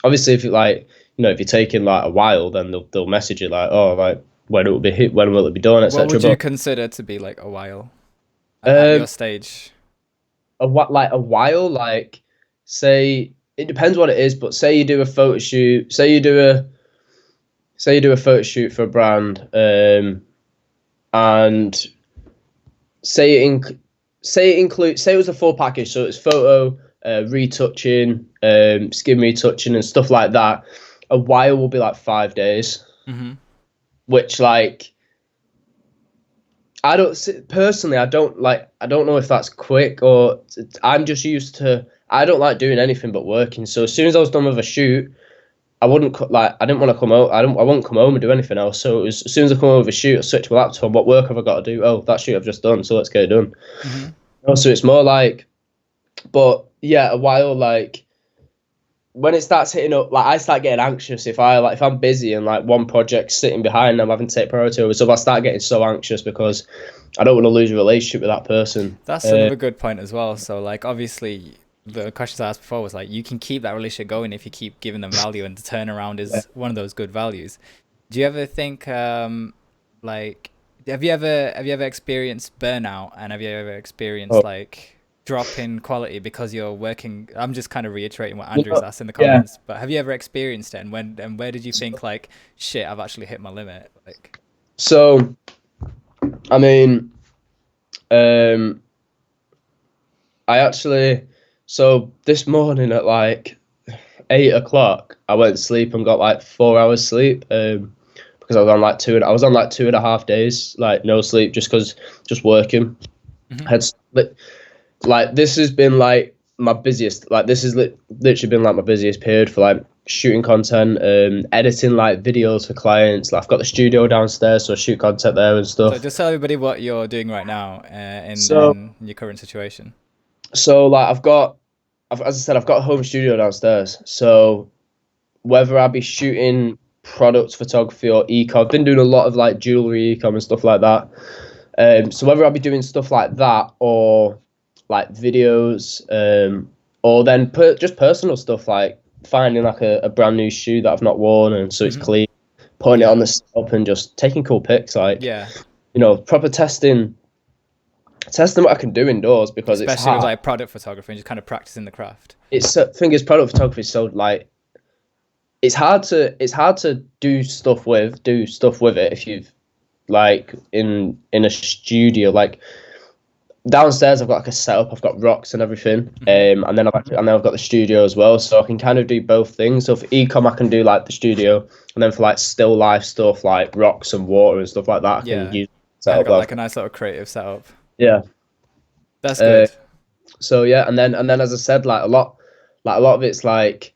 Obviously, if you like, if you're taking like a while, then they'll message you like, oh, like when will it be done, etc. What would you consider to be like a while at your stage? A while, like say. It depends what it is, but say you do a photo shoot. Say you do a photo shoot for a brand, and say it was a full package. So it's photo, retouching, skin retouching, and stuff like that. A while will be like 5 days, which like I don't know if that's quick or I'm just used to. I don't like doing anything but working. So as soon as I was done with a shoot, I didn't want to come out. I won't come home and do anything else. So it was, as soon as I come home with a shoot, I switch my laptop. What work have I got to do? Oh, that shoot I've just done. So let's get it done. So it's more like, but yeah, a while like when it starts hitting up, like I start getting anxious if I'm busy and like one project's sitting behind and I'm having to take priority over. So I start getting so anxious because I don't want to lose a relationship with that person. That's another good point as well. So like obviously, the questions I asked before was like, you can keep that relationship going if you keep giving them value, and the turnaround Yeah. is one of those good values. Do you ever think, like, have you ever experienced burnout, and have you ever experienced Oh, like drop in quality because you're working? I'm just kind of reiterating what you Andrew's know, asked in the yeah. comments, but have you ever experienced it, and when and where did you think like, shit, I've actually hit my limit? Like, So I mean, um, I actually, so this morning at like 8 o'clock, I went to sleep and got like 4 hours sleep. Because I was on like 2.5 days, like no sleep, just working. mhm. Had like this has been like my busiest. Like this has literally been like my busiest period for like shooting content, editing like videos for clients. Like I've got the studio downstairs, so I shoot content there and So stuff. just tell everybody what you're doing right now, in So your current situation. like as I said, I've got a home studio downstairs. So whether I be shooting product photography or e-com, I've been doing a lot of like jewelry e-com and stuff like that. So whether I'll be doing stuff like that or like videos, or then just personal stuff like finding like a brand new shoe that I've not worn and so it's Hmm. clean, putting it Yeah, on the setup and just taking cool pics, like yeah. proper testing what I can do indoors because it's Especially with hard. like product photography and just kind of practicing the craft. It's thing is product photography is so like it's hard to do stuff with it if you've like in a studio like downstairs I've got like a setup, I've got rocks and everything, Hmm. and then I've got the studio as well, so I can kind of do both things. So for ecom I can do like the studio, and then for like still life stuff like rocks and water and stuff like that I can Yeah, use kind of setup got that like a nice little creative setup. yeah. That's uh, good. so yeah, and then as I said, like a lot of it's like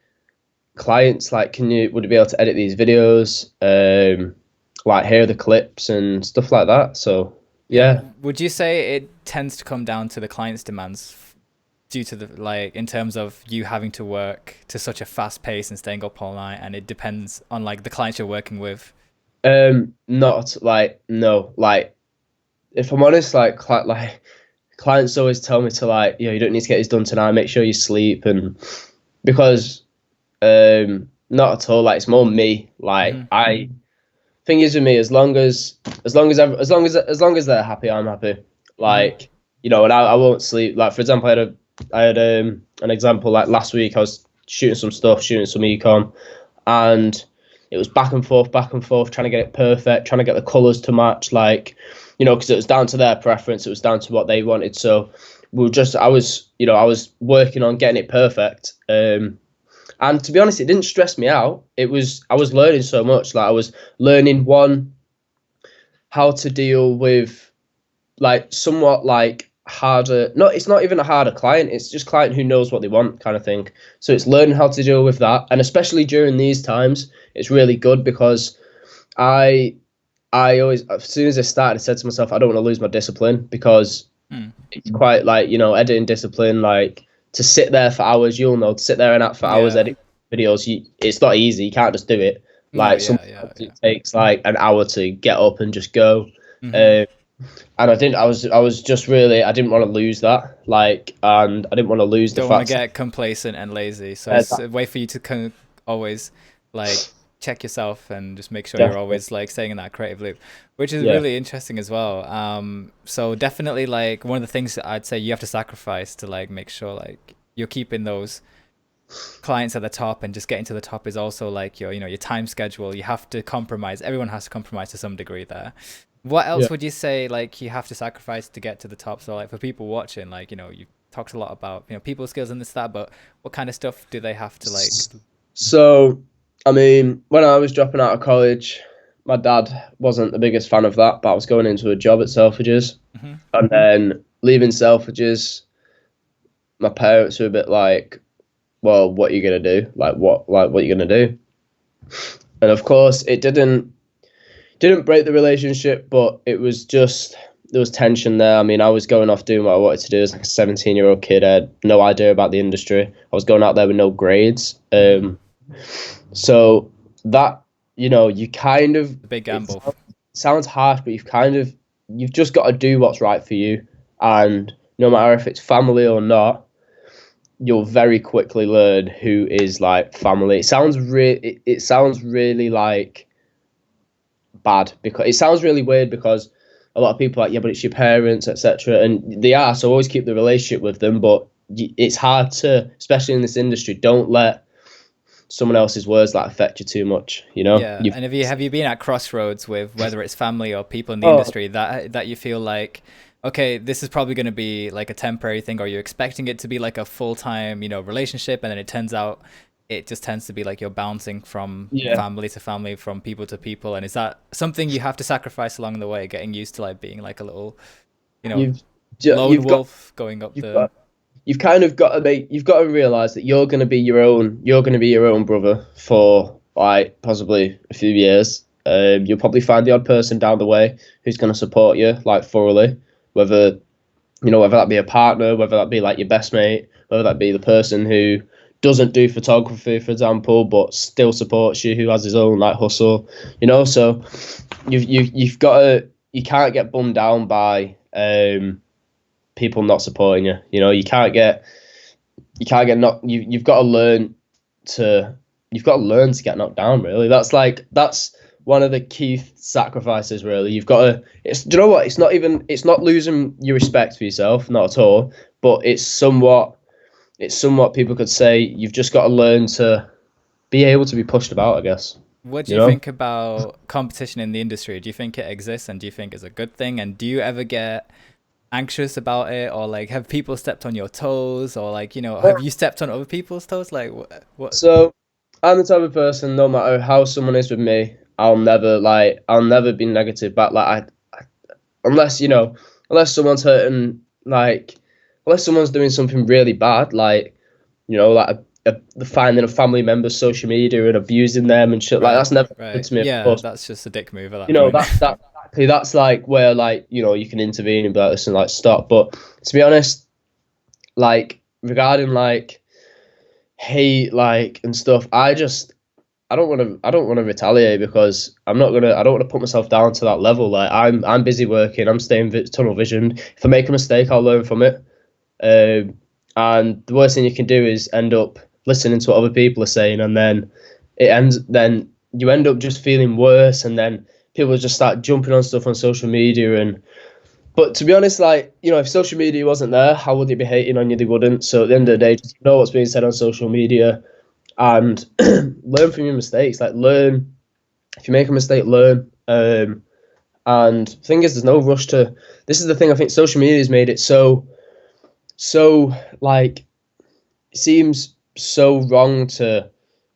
clients like, would you be able to edit these videos, like here are the clips and stuff like that, so Yeah. yeah. Would you say it tends to come down to the client's demands due to the like in terms of you having to work to such a fast pace and staying up all night, and it depends on like the clients you're working with? Not like no, like if I'm honest, like clients always tell me to like, you don't need to get this done tonight. Make sure you sleep, and because not at all. Like it's more me. Like Hmm. I thing is with me, as long as they're happy, I'm happy. Hmm. Like and I won't sleep. Like for example, I had an example like last week. I was shooting some stuff, shooting some ecom, and it was back and forth, trying to get it perfect, trying to get the colors to match, like because it was down to their preference, it was down to what they wanted. So I was working on getting it perfect. And to be honest, it didn't stress me out. I was learning so much. Like I was learning how to deal with like somewhat like harder. No, it's not even a harder client. It's just client who knows what they want, kind of thing. So it's learning how to deal with that, and especially during these times, it's really good because I I always, as soon as I started, I said to myself, I don't want to lose my discipline because Mm. it's quite like editing discipline, like to sit there for hours. To sit there and act for hours Yeah. edit videos. It's not easy. You can't just do it. No, Like yeah, yeah, sometimes yeah. it takes like an hour to get up and just go. Hmm. Uh, and I didn't. I was just really. I didn't want to lose that. Like, and I didn't want to lose the Don't want to fact get complacent and lazy. So it's that a way for you to kind of always like check yourself and just make sure you're definitely, always like staying in that creative loop, which is yeah, really interesting as well. So definitely like one of the things that I'd say you have to sacrifice to like make sure like you're keeping those clients at the top, and just getting to the top is also like your time schedule. You have to compromise. Everyone has to compromise to some degree there. What yeah. else would you say like you have to sacrifice to get to the top? So like for people watching, like you talked a lot about people skills and this that, but what kind of stuff do they have to like? So, I mean, when I was dropping out of college, my dad wasn't the biggest fan of that, but I was going into a job at Selfridges, Hmm. and then leaving Selfridges, my parents were a bit like, "Well, what are you gonna do? What are you gonna do?" And of course, it didn't break the relationship, but it was just there was tension there. I mean, I was going off doing what I wanted to do as like a 17-year-old kid. I had no idea about the industry. I was going out there with no grades. Hmm. So that you kind of The big it gamble. sounds harsh, but you've just got to do what's right for you, and no matter if it's family or not, you'll very quickly learn who is like family. It sounds really like bad, because it sounds really weird, because a lot of people are like, yeah, but it's your parents, etc. And they are, so always keep the relationship with them. But it's hard to, especially in this industry, don't let someone else's words like affect you too much. You know. Yeah, and have you been at crossroads with whether it's family or people in the Oh, industry that you feel like, okay, this is probably going to be like a temporary thing, or you're expecting it to be like a full-time, relationship, and then it turns out it just tends to be like you're bouncing from yeah. family to family, from people to people, and is that something you have to sacrifice along the way, getting used to like being like a little, You've lone you've got wolf going up you've the. got you've kind of got to realize that you're going to be your own brother for like possibly a few years. You'll probably find the odd person down the way who's going to support you like thoroughly, whether whether that be a partner, whether that be like your best mate, whether that be the person who doesn't do photography, for example, but still supports you, who has his own like hustle. So you've got to, you can't get bummed down by people not supporting you. You've got to learn to get knocked down. Really, that's one of the key sacrifices. Really, you've got to. Do you know what? It's not losing your respect for yourself, not at all. But it's somewhat people could say you've just got to learn to be able to be pushed about, I guess. What do You you know? think about competition in the industry? Do you think it exists, and do you think it's a good thing? And do you ever get anxious about it, or like have people stepped on your toes, or like have you stepped on other people's toes? Like what? So I'm the type of person, no matter how someone is with me, I'll never be negative. But like unless unless someone's hurting, like unless someone's doing something really bad, like like finding a family member's social media and abusing them and shit, like Right, that's never good right. to me, of Yeah, course. that's just a dick move at that point. That exactly, that's like where like you can intervene and be like, listen, like stop. But to be honest, like regarding like hate, like and stuff, I don't want to retaliate, because I don't want to put myself down to that level. Like I'm busy working, I'm staying tunnel visioned. If I make a mistake, I'll learn from it. And the worst thing you can do is end up listening to what other people are saying, and then then you end up just feeling worse, and then people just start jumping on stuff on social media. But to be honest, like if social media wasn't there, how would they be hating on you? They wouldn't. So at the end of the day, just know what's being said on social media, and learn from your mistakes. Like learn, if you make a mistake, learn. And the thing is, there's no rush to. This is the thing. I think social media has made it so like, it seems so wrong to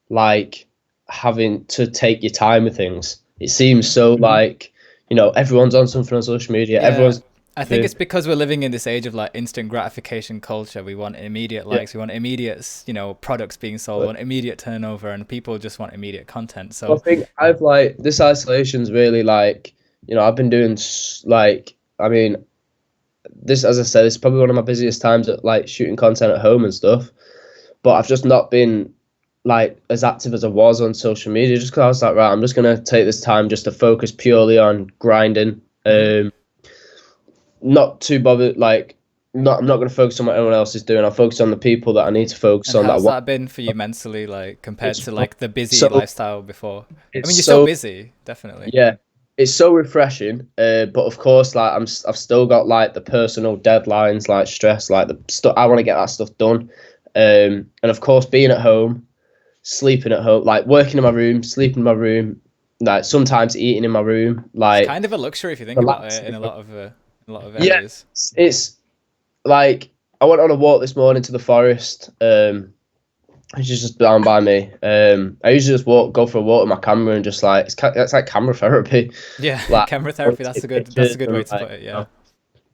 like having to take your time with things. It seems so like everyone's on something on social media. Yeah, Everyone's I think it's because we're living in this age of like instant gratification culture. We want immediate Yeah. likes, we want immediate products being sold, we want immediate turnover, and people just want immediate content. I So think I've like this isolation's really like I've been doing like I mean this, as I said, it's probably one of my busiest times at like shooting content at home and stuff. But I've just not been like as active as I was on social media, just because I was like, right, I'm just gonna take this time just to focus purely on grinding. Not too bothered, like I'm not gonna focus on what everyone else is doing. I'll focus on the people that I need to focus and on. how's That I that been for you mentally, like compared It's to like the busy so lifestyle before? I it's mean, you're still so busy, definitely. yeah, it's so refreshing. But of course, like I've still got like the personal deadlines, like stress, like the stuff. I want to get that stuff done. And of course, being at home, sleeping at home, like working in my room, sleeping in my room, like sometimes eating in my room, It's like kind of a luxury if you think about it relaxing. in a lot of Yeah, areas. it's like I went on a walk this morning to the forest, which is just down by me. I usually just go for a walk with my camera and just like it's like camera therapy. Yeah, Like camera go therapy. take That's a pictures good way and to like put it. Yeah.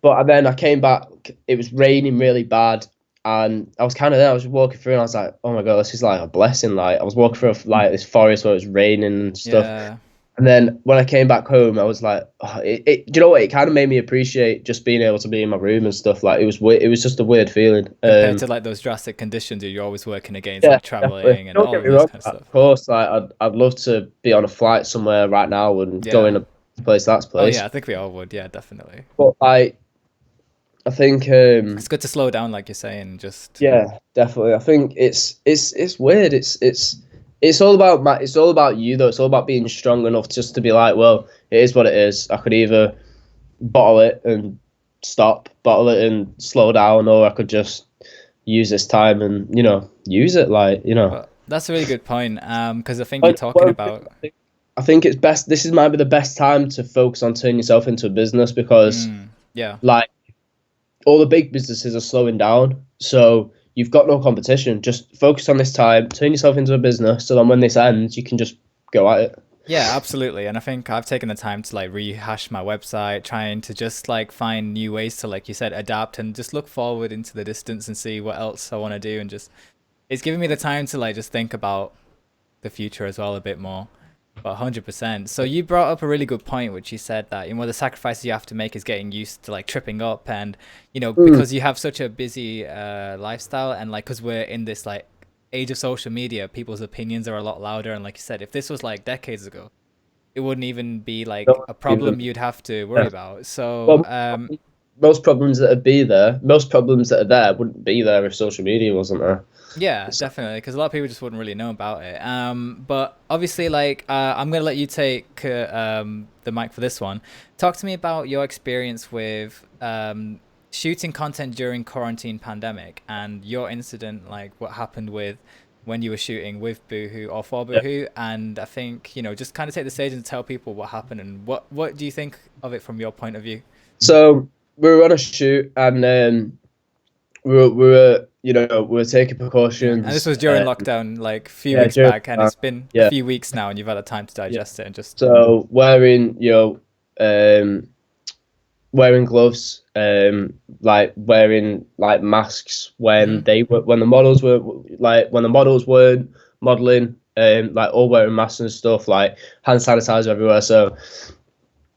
But then I came back. It was raining really bad, and I was kind of there. I was walking through, and I was like, "Oh my god, this is like a blessing!" Like I was walking through like this forest where it was raining and stuff. Yeah. And then when I came back home, I was like, oh, do you know what? It kind of made me appreciate just being able to be in my room and stuff. Like it was weird. It was just a weird feeling. Compared to like those drastic conditions you're always working against, Yeah, like definitely. traveling and Don't all get of me this wrong. kind of stuff. Of course, like I'd love to be on a flight somewhere right now and go Yeah. in a place that's Oh yeah, place. I think we all would. Yeah, definitely. But like I think It's good to slow down, like you're saying. Just yeah, definitely. I think it's weird. It's all about it's all about you though. It's all about being strong enough just to be like, well, it is what it is. I could either bottle it and stop, bottle it and slow down, or I could just use this time and use it but that's a really good point. Because I think you're Well, talking about. I think it's best. This is might be the best time to focus on turning yourself into a business because, Yeah. like, all the big businesses are slowing down. So you've got no competition. Just focus on this time, turn yourself into a business, so then when this ends, you can just go at it. Yeah, absolutely. And I think I've taken the time to like rehash my website, trying to just like find new ways to, like you said, adapt and just look forward into the distance and see what else I want to do. And just, it's giving me the time to like just think about the future as well a bit more. But 100%. So you brought up a really good point, which you said that the sacrifices you have to make is getting used to like tripping up, and because you have such a busy lifestyle, and like because we're in this like age of social media, people's opinions are a lot louder. And like you said, if this was like decades ago, it wouldn't even be like No, a problem even you'd have to worry yeah. about. So Well, most problems that most problems that are there wouldn't be there if social media wasn't there. yeah, definitely, because a lot of people just wouldn't really know about it. But obviously, like, I'm gonna let you take the mic for this one. Talk to me about your experience with shooting content during quarantine pandemic and your incident, like what happened with when you were shooting with Boohoo or for Yeah. Boohoo. And I think just kind of take the stage and tell people what happened and what do you think of it from your point of view? So we were on a shoot and we were taking Yeah, and this precautions. was during lockdown, like a few Yeah, weeks during, back, and it's been a yeah, few weeks now, and you've had a time to yeah. digest it and just So wearing gloves, like wearing like masks when Mhm. when the models were like when the models weren't modeling, like all wearing masks and stuff, like hand sanitizer everywhere. So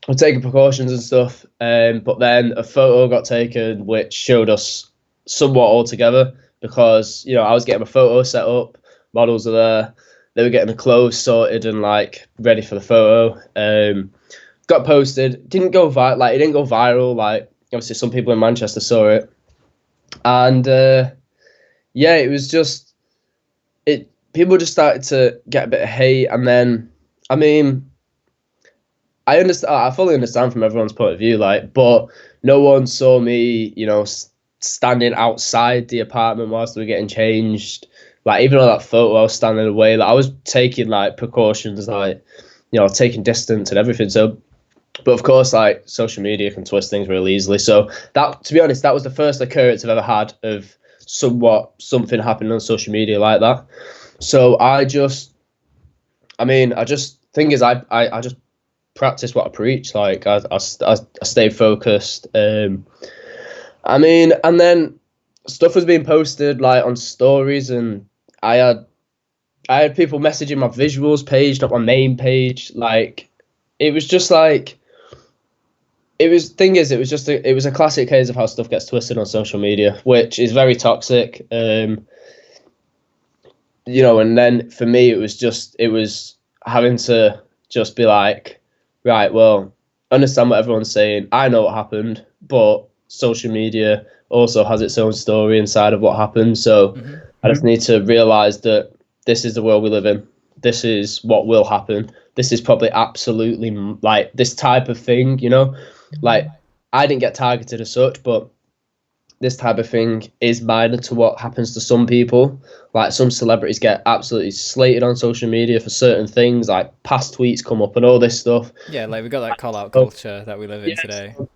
we're taking precautions and stuff. But then a photo got taken which showed us somewhat all together because I was getting my photo set up, models are there, they were getting the clothes sorted and like ready for the photo. Got posted, didn't go like it didn't go viral. Like obviously some people in Manchester saw it, and yeah, it was just it. People just started to get a bit of hate, and then I mean, I understand. I fully understand from everyone's point of view, like, but no one saw me, standing outside the apartment whilst they were getting changed. Like even on that photo, I was standing away. Like I was taking like precautions, like taking distance and everything. So but of course, like social media can twist things really easily. So that, to be honest, that was the first occurrence I've ever had of something happening on social media like that. So I just thing is, I just practice what I preach. Like I stay focused. I mean, and then stuff was being posted like on stories, and I had I had people messaging my visuals page, not my main page. Like it was just like it was a classic case of how stuff gets twisted on social media, which is very toxic. And then for me it was having to just be like, right, well, understand what everyone's saying. I know what happened, but social media also has its own story inside of what happened. So hmm I just need to realize that this is the world we live in. This is what will happen. This is probably absolutely like this type of thing, like I didn't get targeted as such, but this type of thing is minor to what happens to some people. Like some celebrities get absolutely slated on social media for certain things, like past tweets come up and all this stuff. yeah, like we got that call out So, culture that we live in yeah, today. so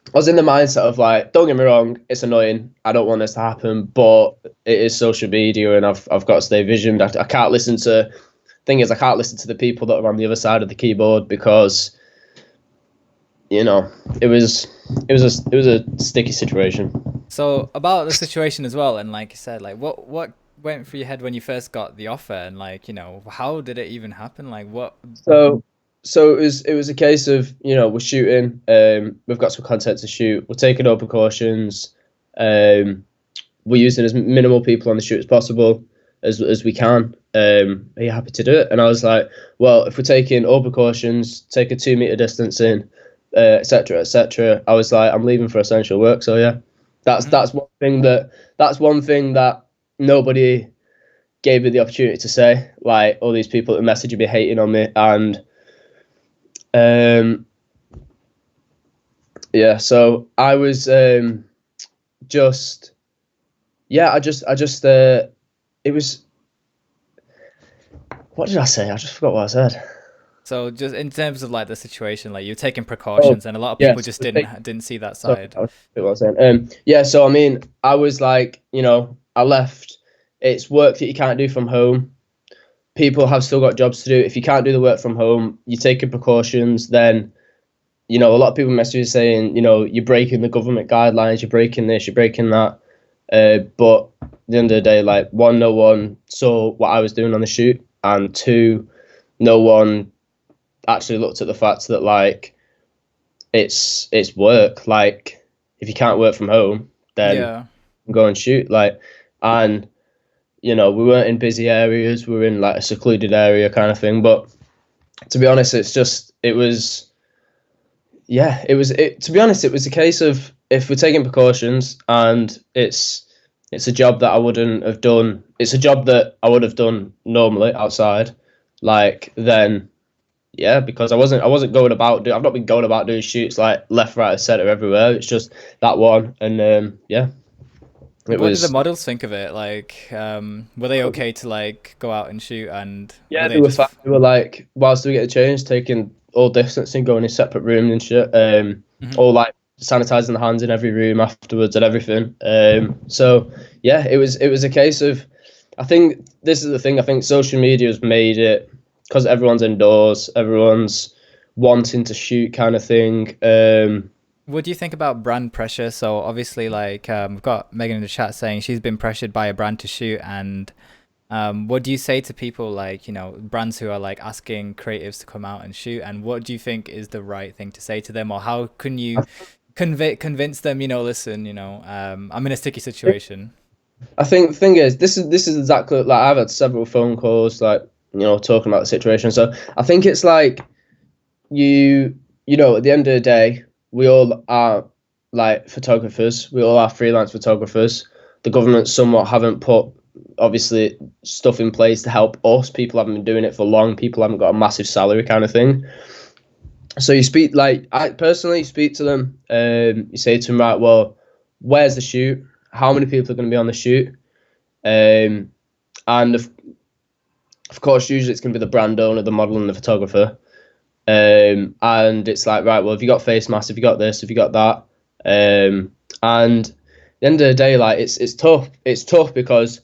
I was in the mindset of like, don't get me wrong, it's annoying. I don't want this to happen, but it is social media, and I've got to stay visioned. I can't listen to. Thing is, I can't listen to the people that are on the other side of the keyboard because it was a sticky situation. So about the situation as well, and like you said, like what went through your head when you first got the offer, and like how did it even happen? Like what? So it was a case of we're shooting, we've got some content to shoot, we're taking all precautions, we're using as minimal people on the shoot as possible as we can. Are you happy to do it? And I was like, well, if we're taking all precautions, take a 2 meter distance in, etc., etc. I was like, I'm leaving for essential work. So yeah, that's one thing that nobody gave me the opportunity to say. Like all these people that messaged me hating on me, and yeah. So I was just yeah. It was, what did I say? I just forgot what I said. So just in terms of like the situation, like you're taking Oh precautions, and a lot of people yes, just didn't see that sorry, side. I was what I was saying. Yeah. So I mean, I was like, I left. It's work that you can't do from home. People have still got jobs to do. If you can't do the work from home, you're taking precautions. Then, a lot of people message you saying, you're breaking the government guidelines, you're breaking this, you're breaking that. But at the end of the day, like, one, no one saw what I was doing on the shoot, and two, no one actually looked at the fact that, like, it's work. Like, if you can't work from home, then Yeah. go and shoot. Like, and we weren't in busy areas. We were in like a secluded area kind of thing. But to be honest, it was, yeah, to be honest, it was a case of, if we're taking precautions, and it's a job that I wouldn't have done. It's a job that I would have done normally outside, like, then yeah, because I wasn't going about I've not been going about doing shoots like left, right, and center everywhere. It's just that one, and yeah, it What did the was. models think of it? Like, were they okay to like go out and shoot, and were Yeah, they they were just fine. They were like, whilst we get changed, taking all distancing, going in separate rooms and shit. Mhm. All like sanitizing the hands in every room afterwards and everything. So yeah, it was a case of, I think this is the thing. I think social media has made it, because everyone's indoors, everyone's wanting to shoot kind of thing. What do you think about brand pressure? So obviously, like, we've got Megan in the chat saying she's been pressured by a brand to shoot, and what do you say to people like, brands who are like asking creatives to come out and shoot, and what do you think is the right thing to say to them, or how can you convince them, listen, I'm in a sticky situation. I think the thing is, this is exactly, like, I've had several phone calls, like, talking about the situation. So I think it's like, at the end of the day, we all are like photographers. We all are freelance photographers. The government somewhat haven't put, obviously, stuff in place to help us. People haven't been doing it for long. People haven't got a massive salary kind of thing. So you speak, like, I personally speak to them. You say to them, right, well, where's the shoot? How many people are going to be on the shoot? And of course, usually it's going to be the brand owner, the model, and the photographer. And it's like, right, well, have you got face masks? Have you got this? Have you got that? And at the end of the day, like, it's tough. It's tough because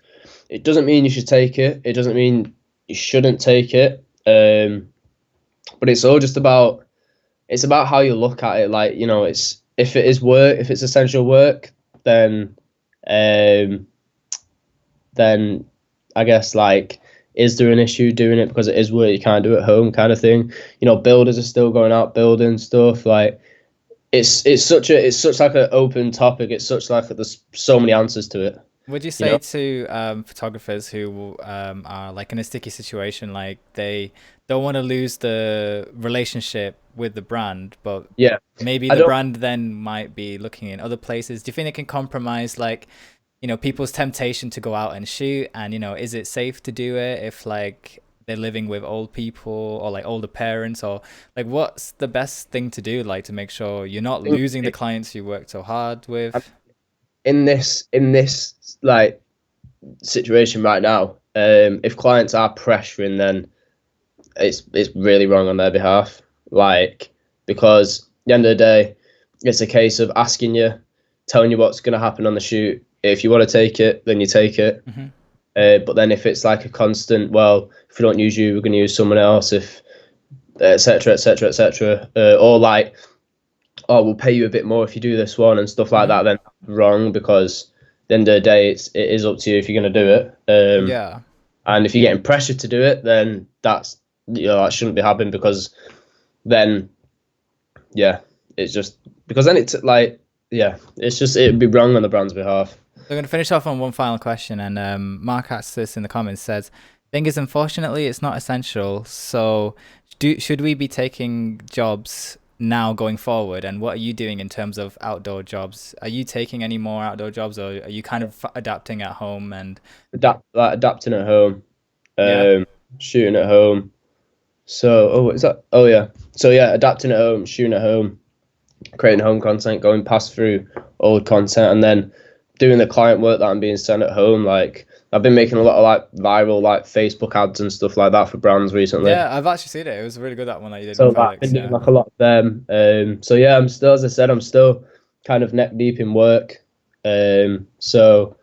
it doesn't mean you should take it. It doesn't mean you shouldn't take it. But it's all just about, it's about how you look at it. Like, it's, if it is work, if it's essential work, then I guess, like, is there an issue doing it because it is work you can't do at home kind of thing? Builders are still going out building stuff. Like, it's such like an open topic. It's such like, there's so many answers to it. Would you You know? say to photographers who are like in a sticky situation, like they don't want to lose the relationship with the brand, but Yeah, maybe I the don't. brand then might be looking in other places? Do you think they can compromise, like, people's temptation to go out and shoot, and is it safe to do it if like they're living with old people or like older parents, or like what's the best thing to do, like to make sure you're not Think losing the clients you worked so hard with? in this like situation right now, if clients are pressuring, then it's really wrong on their behalf. Like, because at the end of the day, it's a case of asking you, telling you what's going to happen on the shoot. If you want to take it, then you take it. Hmm. But then if it's like a constant, well, if we don't use you, we're going to use someone else, if etc., etc., etc., or like, oh, we'll pay you a bit more if you do this one and stuff like Hmm. that, then wrong, because at the end of the day, it is up to you if you're going to do it. Yeah. And if you're getting pressured to do it, then that shouldn't be happening, because then, yeah, it's just, because then it's like, yeah, it's just, it'd be wrong on the brand's behalf. So I'm going to finish off on one final question, and Mark asks this in the comments. Says, "Thing is, unfortunately, it's not essential. So, should we be taking jobs now going forward, and what are you doing in terms of outdoor jobs? Are you taking any more outdoor jobs, or are you kind of adapting at home? And Adapting at home, yeah, shooting at home. So, oh, is that? Oh, yeah. So, yeah, adapting at home, shooting at home, creating home content, going past through old content, and then doing the client work that I'm being sent at home. Like, I've been making a lot of like viral like Facebook ads and stuff like that for brands recently. yeah, I've actually seen it. It was really good, that one that you did So with like, I've Felix. been doing Yeah, like a lot of them. So yeah, I'm still, as I said, I'm still kind of neck deep in work. So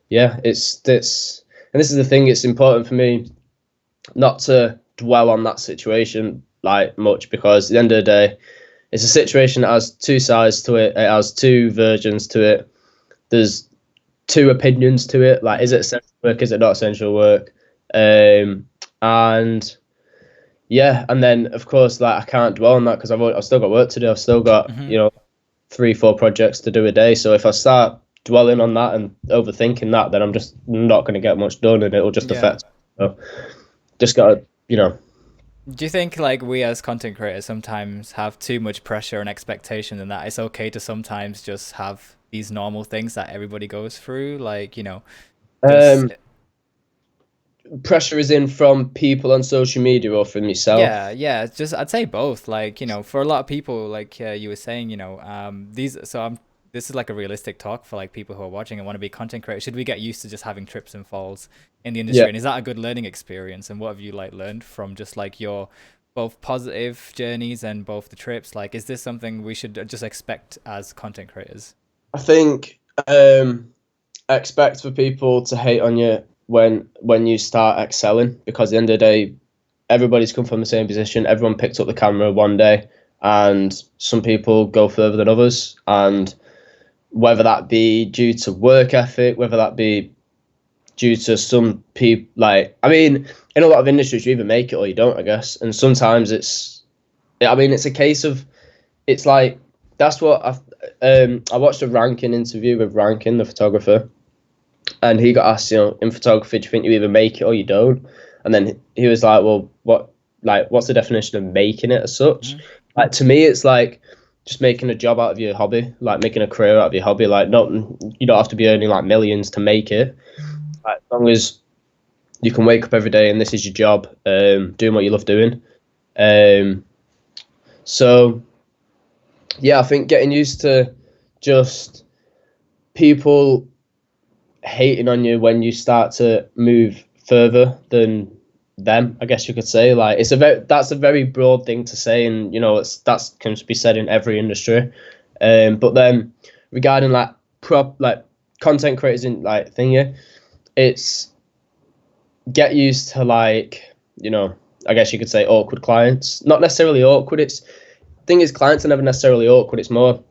yeah, it's and this is the thing. It's important for me not to dwell on that situation like much, because at the end of the day, it's a situation that has two sides to it. It has two versions to it. There's two opinions to it. Like, is it essential work? Is it not essential work? And yeah, and then of course, like, I can't dwell on that because I've still got work to do. I've still got 3-4 projects to do a day. So if I start dwelling on that and overthinking that, then I'm just not going to get much done, and it'll just affect. So just gotta, Do you think like we as content creators sometimes have too much pressure and expectation, and that it's okay to sometimes just have these normal things that everybody goes through? Like, just pressure is in from people on social media or from yourself? yeah, it's just I'd say both. Like, for a lot of people, like you were saying, this is like a realistic talk for like people who are watching and want to be content creators. Should we get used to just having trips and falls in the industry? Yeah. And is that a good learning experience? And what have you like learned from just like your both positive journeys and both the trips? Like, is this something we should just expect as content creators? I think expect for people to hate on you when you start excelling, because at the end of the day, everybody's come from the same position. Everyone picked up the camera one day, and some people go further than others. And whether that be due to work ethic, whether that be due to some people, like, I mean, in a lot of industries, you either make it or you don't, I guess. And sometimes it's a case of, it's like, that's what I watched a Rankin interview with Rankin, the photographer, and he got asked, in photography, do you think you either make it or you don't? And then he was like, well, what's the definition of making it as such? Like, to me, it's like just making a job out of your hobby, like making a career out of your hobby. Like, you don't have to be earning like millions to make it. Like, as long as you can wake up every day and this is your job, doing what you love doing. So yeah, I think getting used to just people hating on you when you start to move further than them, I guess you could say. Like, that's a very broad thing to say, and that can be said in every industry. But then regarding like content creators in like thingy, it's get used to, like, I guess you could say awkward clients. Not necessarily awkward. Thing is, clients are never necessarily awkward. It's more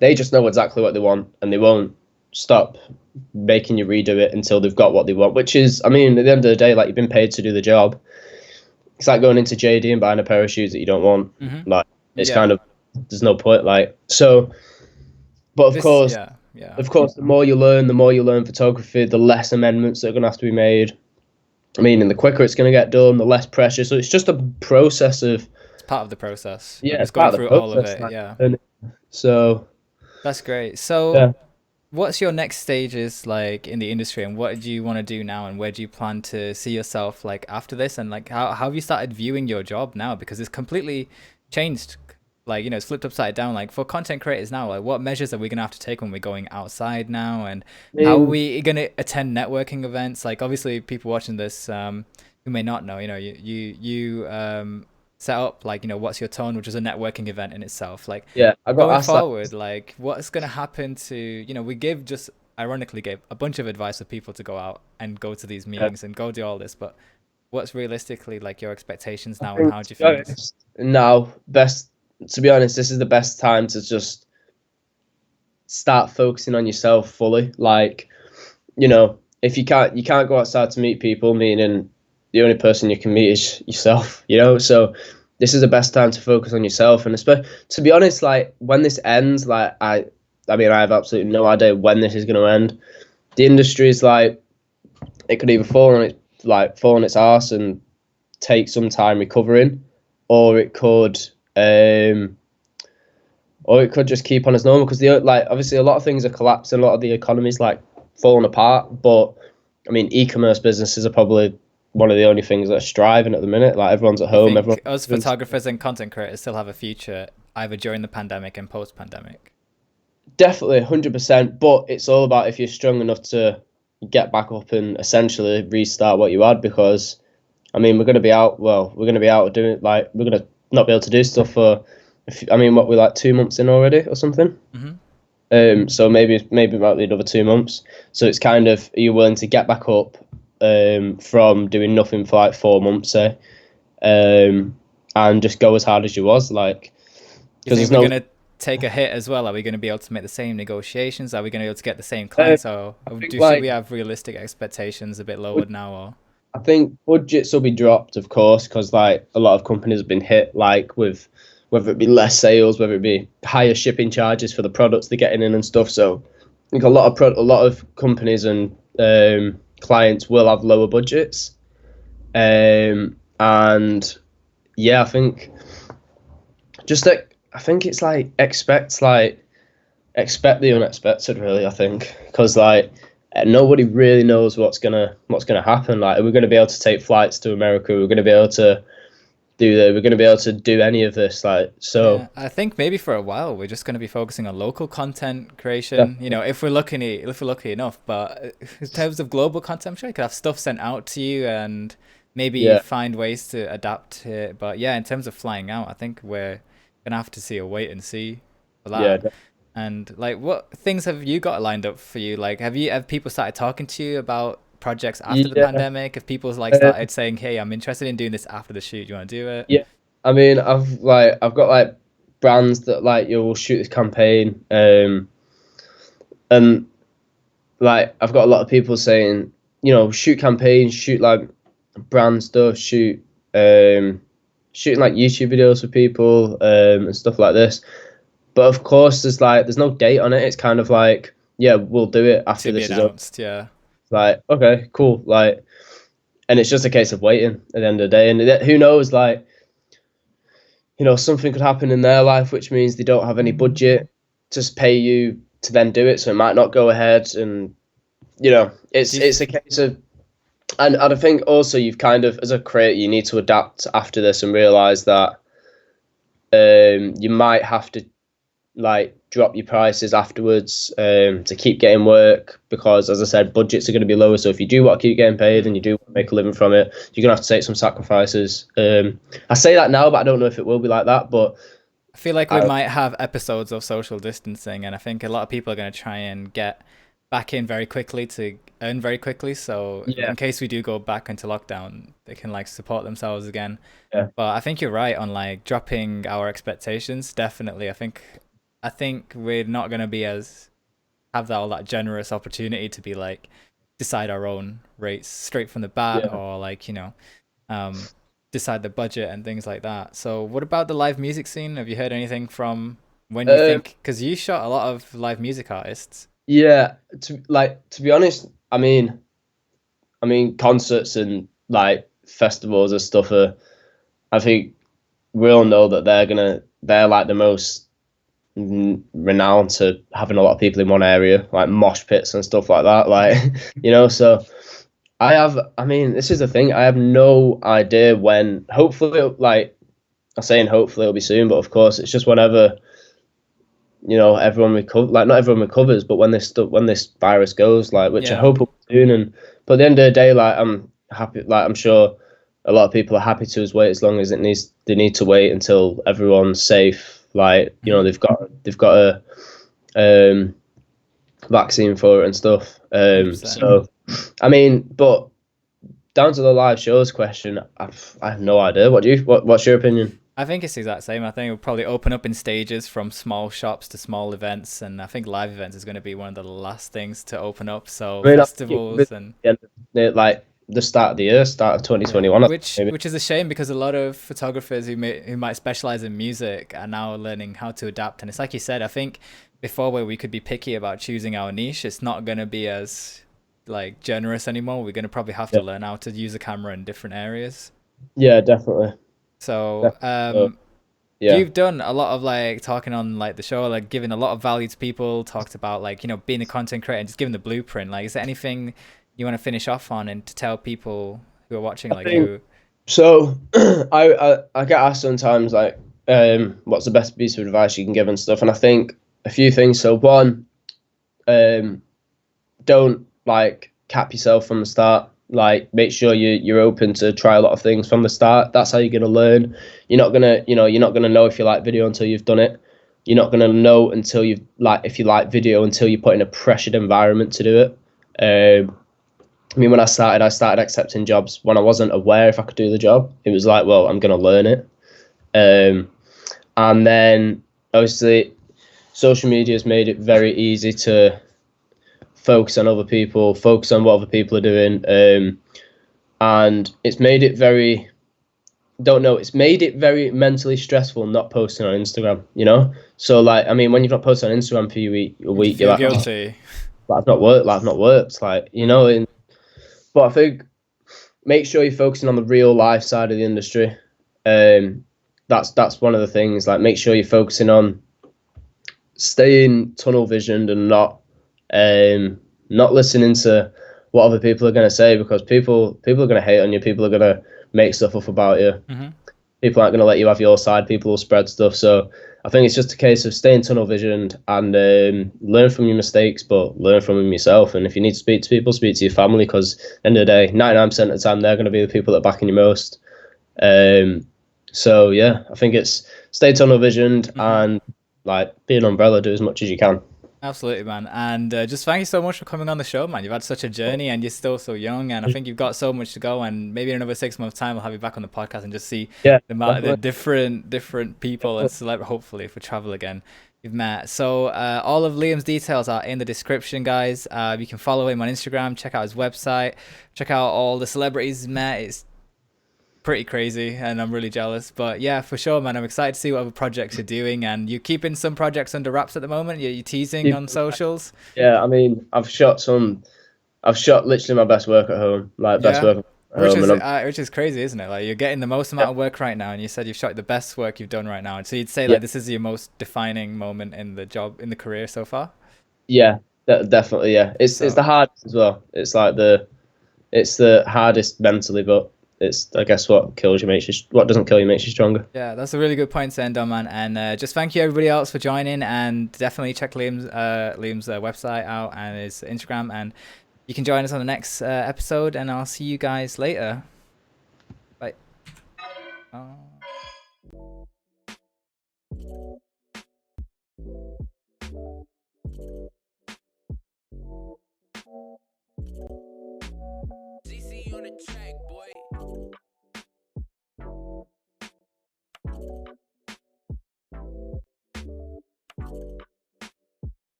they just know exactly what they want, and they won't stop making you redo it until they've got what they want. Which is, I mean, at the end of the day, like, you've been paid to do the job. It's like going into JD and buying a pair of shoes that you don't want. Like, it's kind of, there's no point. Like, so, but of course, the more you learn photography, the less amendments that are going to have to be made. I mean, and the quicker it's going to get done, the less pressure. So it's just a process of. It's part of the process. Yeah, it's going through all of it. Like, yeah. So. That's great. So, what's your next stages like in the industry, and what do you want to do now, and where do you plan to see yourself like after this, and like how have you started viewing your job now, because it's completely changed, like, it's flipped upside down. Like, for content creators now, like, what measures are we gonna have to take when we're going outside now, and how are we gonna attend networking events? Like, obviously people watching this who may not know, you set up, like, what's your tone, which is a networking event in itself. Like, I got going forward, like, what's going to happen to, we ironically gave a bunch of advice for people to go out and go to these meetings and go do all this, but what's realistically like your expectations now, and how do you feel? Now, to be honest, this is the best time to just start focusing on yourself fully. Like, if you can't go outside to meet people, meaning the only person you can meet is yourself, so this is the best time to focus on yourself. And to be honest, like, when this ends, like, I mean, I have absolutely no idea when this is going to end. The industry is like, it could either fall on its arse and take some time recovering, or it could or it could just keep on as normal because the like obviously a lot of things are collapsing, a lot of the economy's like falling apart. But I mean, e-commerce businesses are probably one of the only things that are striving at the minute. Like everyone's at You home, think everyone's us photographers and content creators still have a future either during the pandemic and post-pandemic? definitely 100%. But it's all about if you're strong enough to get back up and essentially restart what you had. Because I mean, we're going to be out. Well, we're going to be out doing like we're going to not be able to do stuff for. I mean, what we're like 2 months in already or something. Hmm. So maybe about another 2 months. So it's kind of, are you willing to get back up from doing nothing for like 4 months, say, and just go as hard as you was, like, You because think there's we're no. gonna take a hit as well? Are we gonna be able to make the same negotiations? Are we gonna be able to get the same Uh, clients? Or I think should we like have realistic expectations a bit lowered now? Or I think budgets will be dropped, of course, because like a lot of companies have been hit, like with whether it be less sales, whether it be higher shipping charges for the products they're getting in and stuff. So I think a lot of companies and clients will have lower budgets. And yeah, I think just like I think it's expect the unexpected, really. I think because like nobody really knows what's gonna happen. Like, are we gonna be able to take flights to America? We're gonna be able to we're gonna be able to do any of this. Like, yeah, so I think maybe for a while we're just gonna be focusing on local content yeah, creation. You know, if we're lucky enough. But in terms of global content, I'm sure you could have stuff sent out to you and maybe yeah, find ways to adapt it. But yeah, in terms of flying out, I think we're gonna have to see a wait and see for yeah, that. And like, what things have you got lined up for you? Like, have people started talking to you about projects after the yeah. pandemic? Have people like Uh, started saying, "Hey, I'm interested in doing this after the shoot. Do you want to do it?" yeah. I mean, I've got like brands that like you'll shoot this campaign, and like I've got a lot of people saying, shoot campaigns, shoot like brand stuff, shooting like YouTube videos for people, and stuff like this. But of course, there's no date on it. It's kind of like, yeah, we'll do it after To be this is over. announced, yeah. Like, okay, cool. Like, and it's just a case of waiting at the end of the day. And who knows, like, something could happen in their life, which means they don't have any budget to pay you to then do it. So it might not go ahead. And, Do you, it's a case of, and I think also you've kind of, as a creator, you need to adapt after this and realize that you might have to like drop your prices afterwards to keep getting work because, as I said, budgets are going to be lower. So if you do want to keep getting paid and you do want to make a living from it, you're gonna have to take some sacrifices. I say that now, but I don't know if it will be like that. But I feel like we I, might have episodes of social distancing, and I think a lot of people are going to try and get back in very quickly to earn very quickly. So yeah, in case we do go back into lockdown, they can like support themselves again. yeah, But I think you're right on like dropping our expectations. Definitely, I think we're not going to be as have that all that generous opportunity to be like decide our own rates straight from the bat, yeah. or like um decide the budget and things like that. So what about the live music scene? Have you heard anything from when you Um, think, because you shot a lot of live music artists? yeah. To be honest, I mean concerts and like festivals and stuff are. I think we all know that they're like the most renowned to having a lot of people in one area, like mosh pits and stuff like that. Like, so I mean, this is the thing. I have no idea when, hopefully, like, I'm saying hopefully it'll be soon, but of course, it's just whenever, everyone like, not everyone recovers, but when this virus goes, like, which I Yeah. hope will be soon. But at the end of the day, like, I'm happy, like, I'm sure a lot of people are happy to wait as long as they need to wait until everyone's safe. Like, Mhm. they've got a vaccine for it and stuff. 100%. So I mean, but down to the live shows question, I have no idea. What's your opinion? I think it's the exact same. I think it'll probably open up in stages from small shops to small events, and I think live events is going to be one of the last things to open up. So I mean, I think it could be festivals and the end like the start of the year, start of yeah, 2021, maybe. which is a shame because a lot of photographers who might specialize in music are now learning how to adapt. And it's like you said, I think before where we could be picky about choosing our niche, it's not going to be as like generous anymore. We're going to probably have Yeah, to learn how to use a camera in different areas. yeah, definitely. So Definitely. So, Yeah. You've done a lot of like talking on like the show, like giving a lot of value to people, talked about like, you know, being a content creator and just giving the blueprint. Like, is there anything you want to finish off on and to tell people who are watching, I like think who? so. I get asked sometimes like, what's the best piece of advice you can give and stuff, and I think a few things. So one, don't like cap yourself from the start. Like make sure you're open to try a lot of things from the start. That's how you're gonna learn. You're not gonna know if you like video until you've done it. You're not gonna know until you've like if you like video until you're put in a pressured environment to do it. I mean, when I started accepting jobs when I wasn't aware if I could do the job. It was like, well, I'm gonna learn it. And then obviously, social media has made it very easy to focus on other people, focus on what other people are doing, and it's made it very. Don't know. It's made it very mentally stressful not posting on Instagram. You know, so like, I mean, when you've not posted on Instagram for a week, you're Feel like, oh, guilty. like, I've not worked. Like, I've not worked. Like, you know. But I think make sure you're focusing on the real life side of the industry. That's one of the things. Like, make sure you're focusing on staying tunnel visioned and not listening to what other people are going to say, because people are going to hate on you. People are going to make stuff up about you. Mm-hmm. People aren't going to let you have your side. People will spread stuff. So I think it's just a case of staying tunnel visioned and learn from your mistakes, but learn from them yourself. And if you need to speak to people, speak to your family, because at the end of the day, 99% of the time, they're going to be the people that are backing you most. So yeah, I think it's stay tunnel visioned and like be an umbrella, do as much as you can. Absolutely, man. And just thank you so much for coming on the show, man. You've had such a journey and you're still so young. And I think you've got so much to go. And maybe in another 6 months' time, we'll have you back on the podcast and just see Yeah, the different people and hopefully, if we travel again, you've met. So all of Liam's details are in the description, guys. You can follow him on Instagram, check out his website, check out all the celebrities he's met. It's pretty crazy and I'm really jealous, but yeah, for sure, man. I'm excited to see what other projects you're doing, and you're keeping some projects under wraps at the moment. You're teasing on socials. Yeah, I mean, I've shot literally my best work at home, like best Yeah, work at home, and which is crazy, isn't it? Like, you're getting the most amount of work right now, and you said you've shot the best work you've done right now, and so you'd say yeah, like this is your most defining moment in the job, in the career so far. yeah, definitely, yeah. It's So the hardest as well. It's like it's the hardest mentally, but it's, I guess, what doesn't kill you makes you stronger. yeah, that's a really good point to end on, man. And just thank you everybody else for joining, and definitely check Liam's website out and his Instagram, and you can join us on the next episode, and I'll see you guys later. Bye. CC on the track, boy.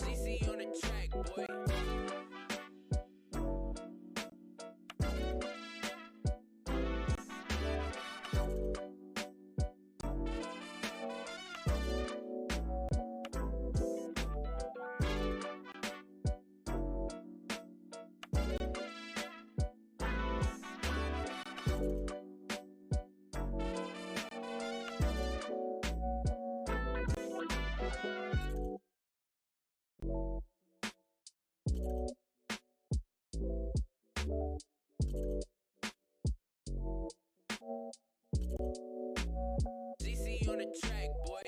CC on the track, boy. CC on the track, boy.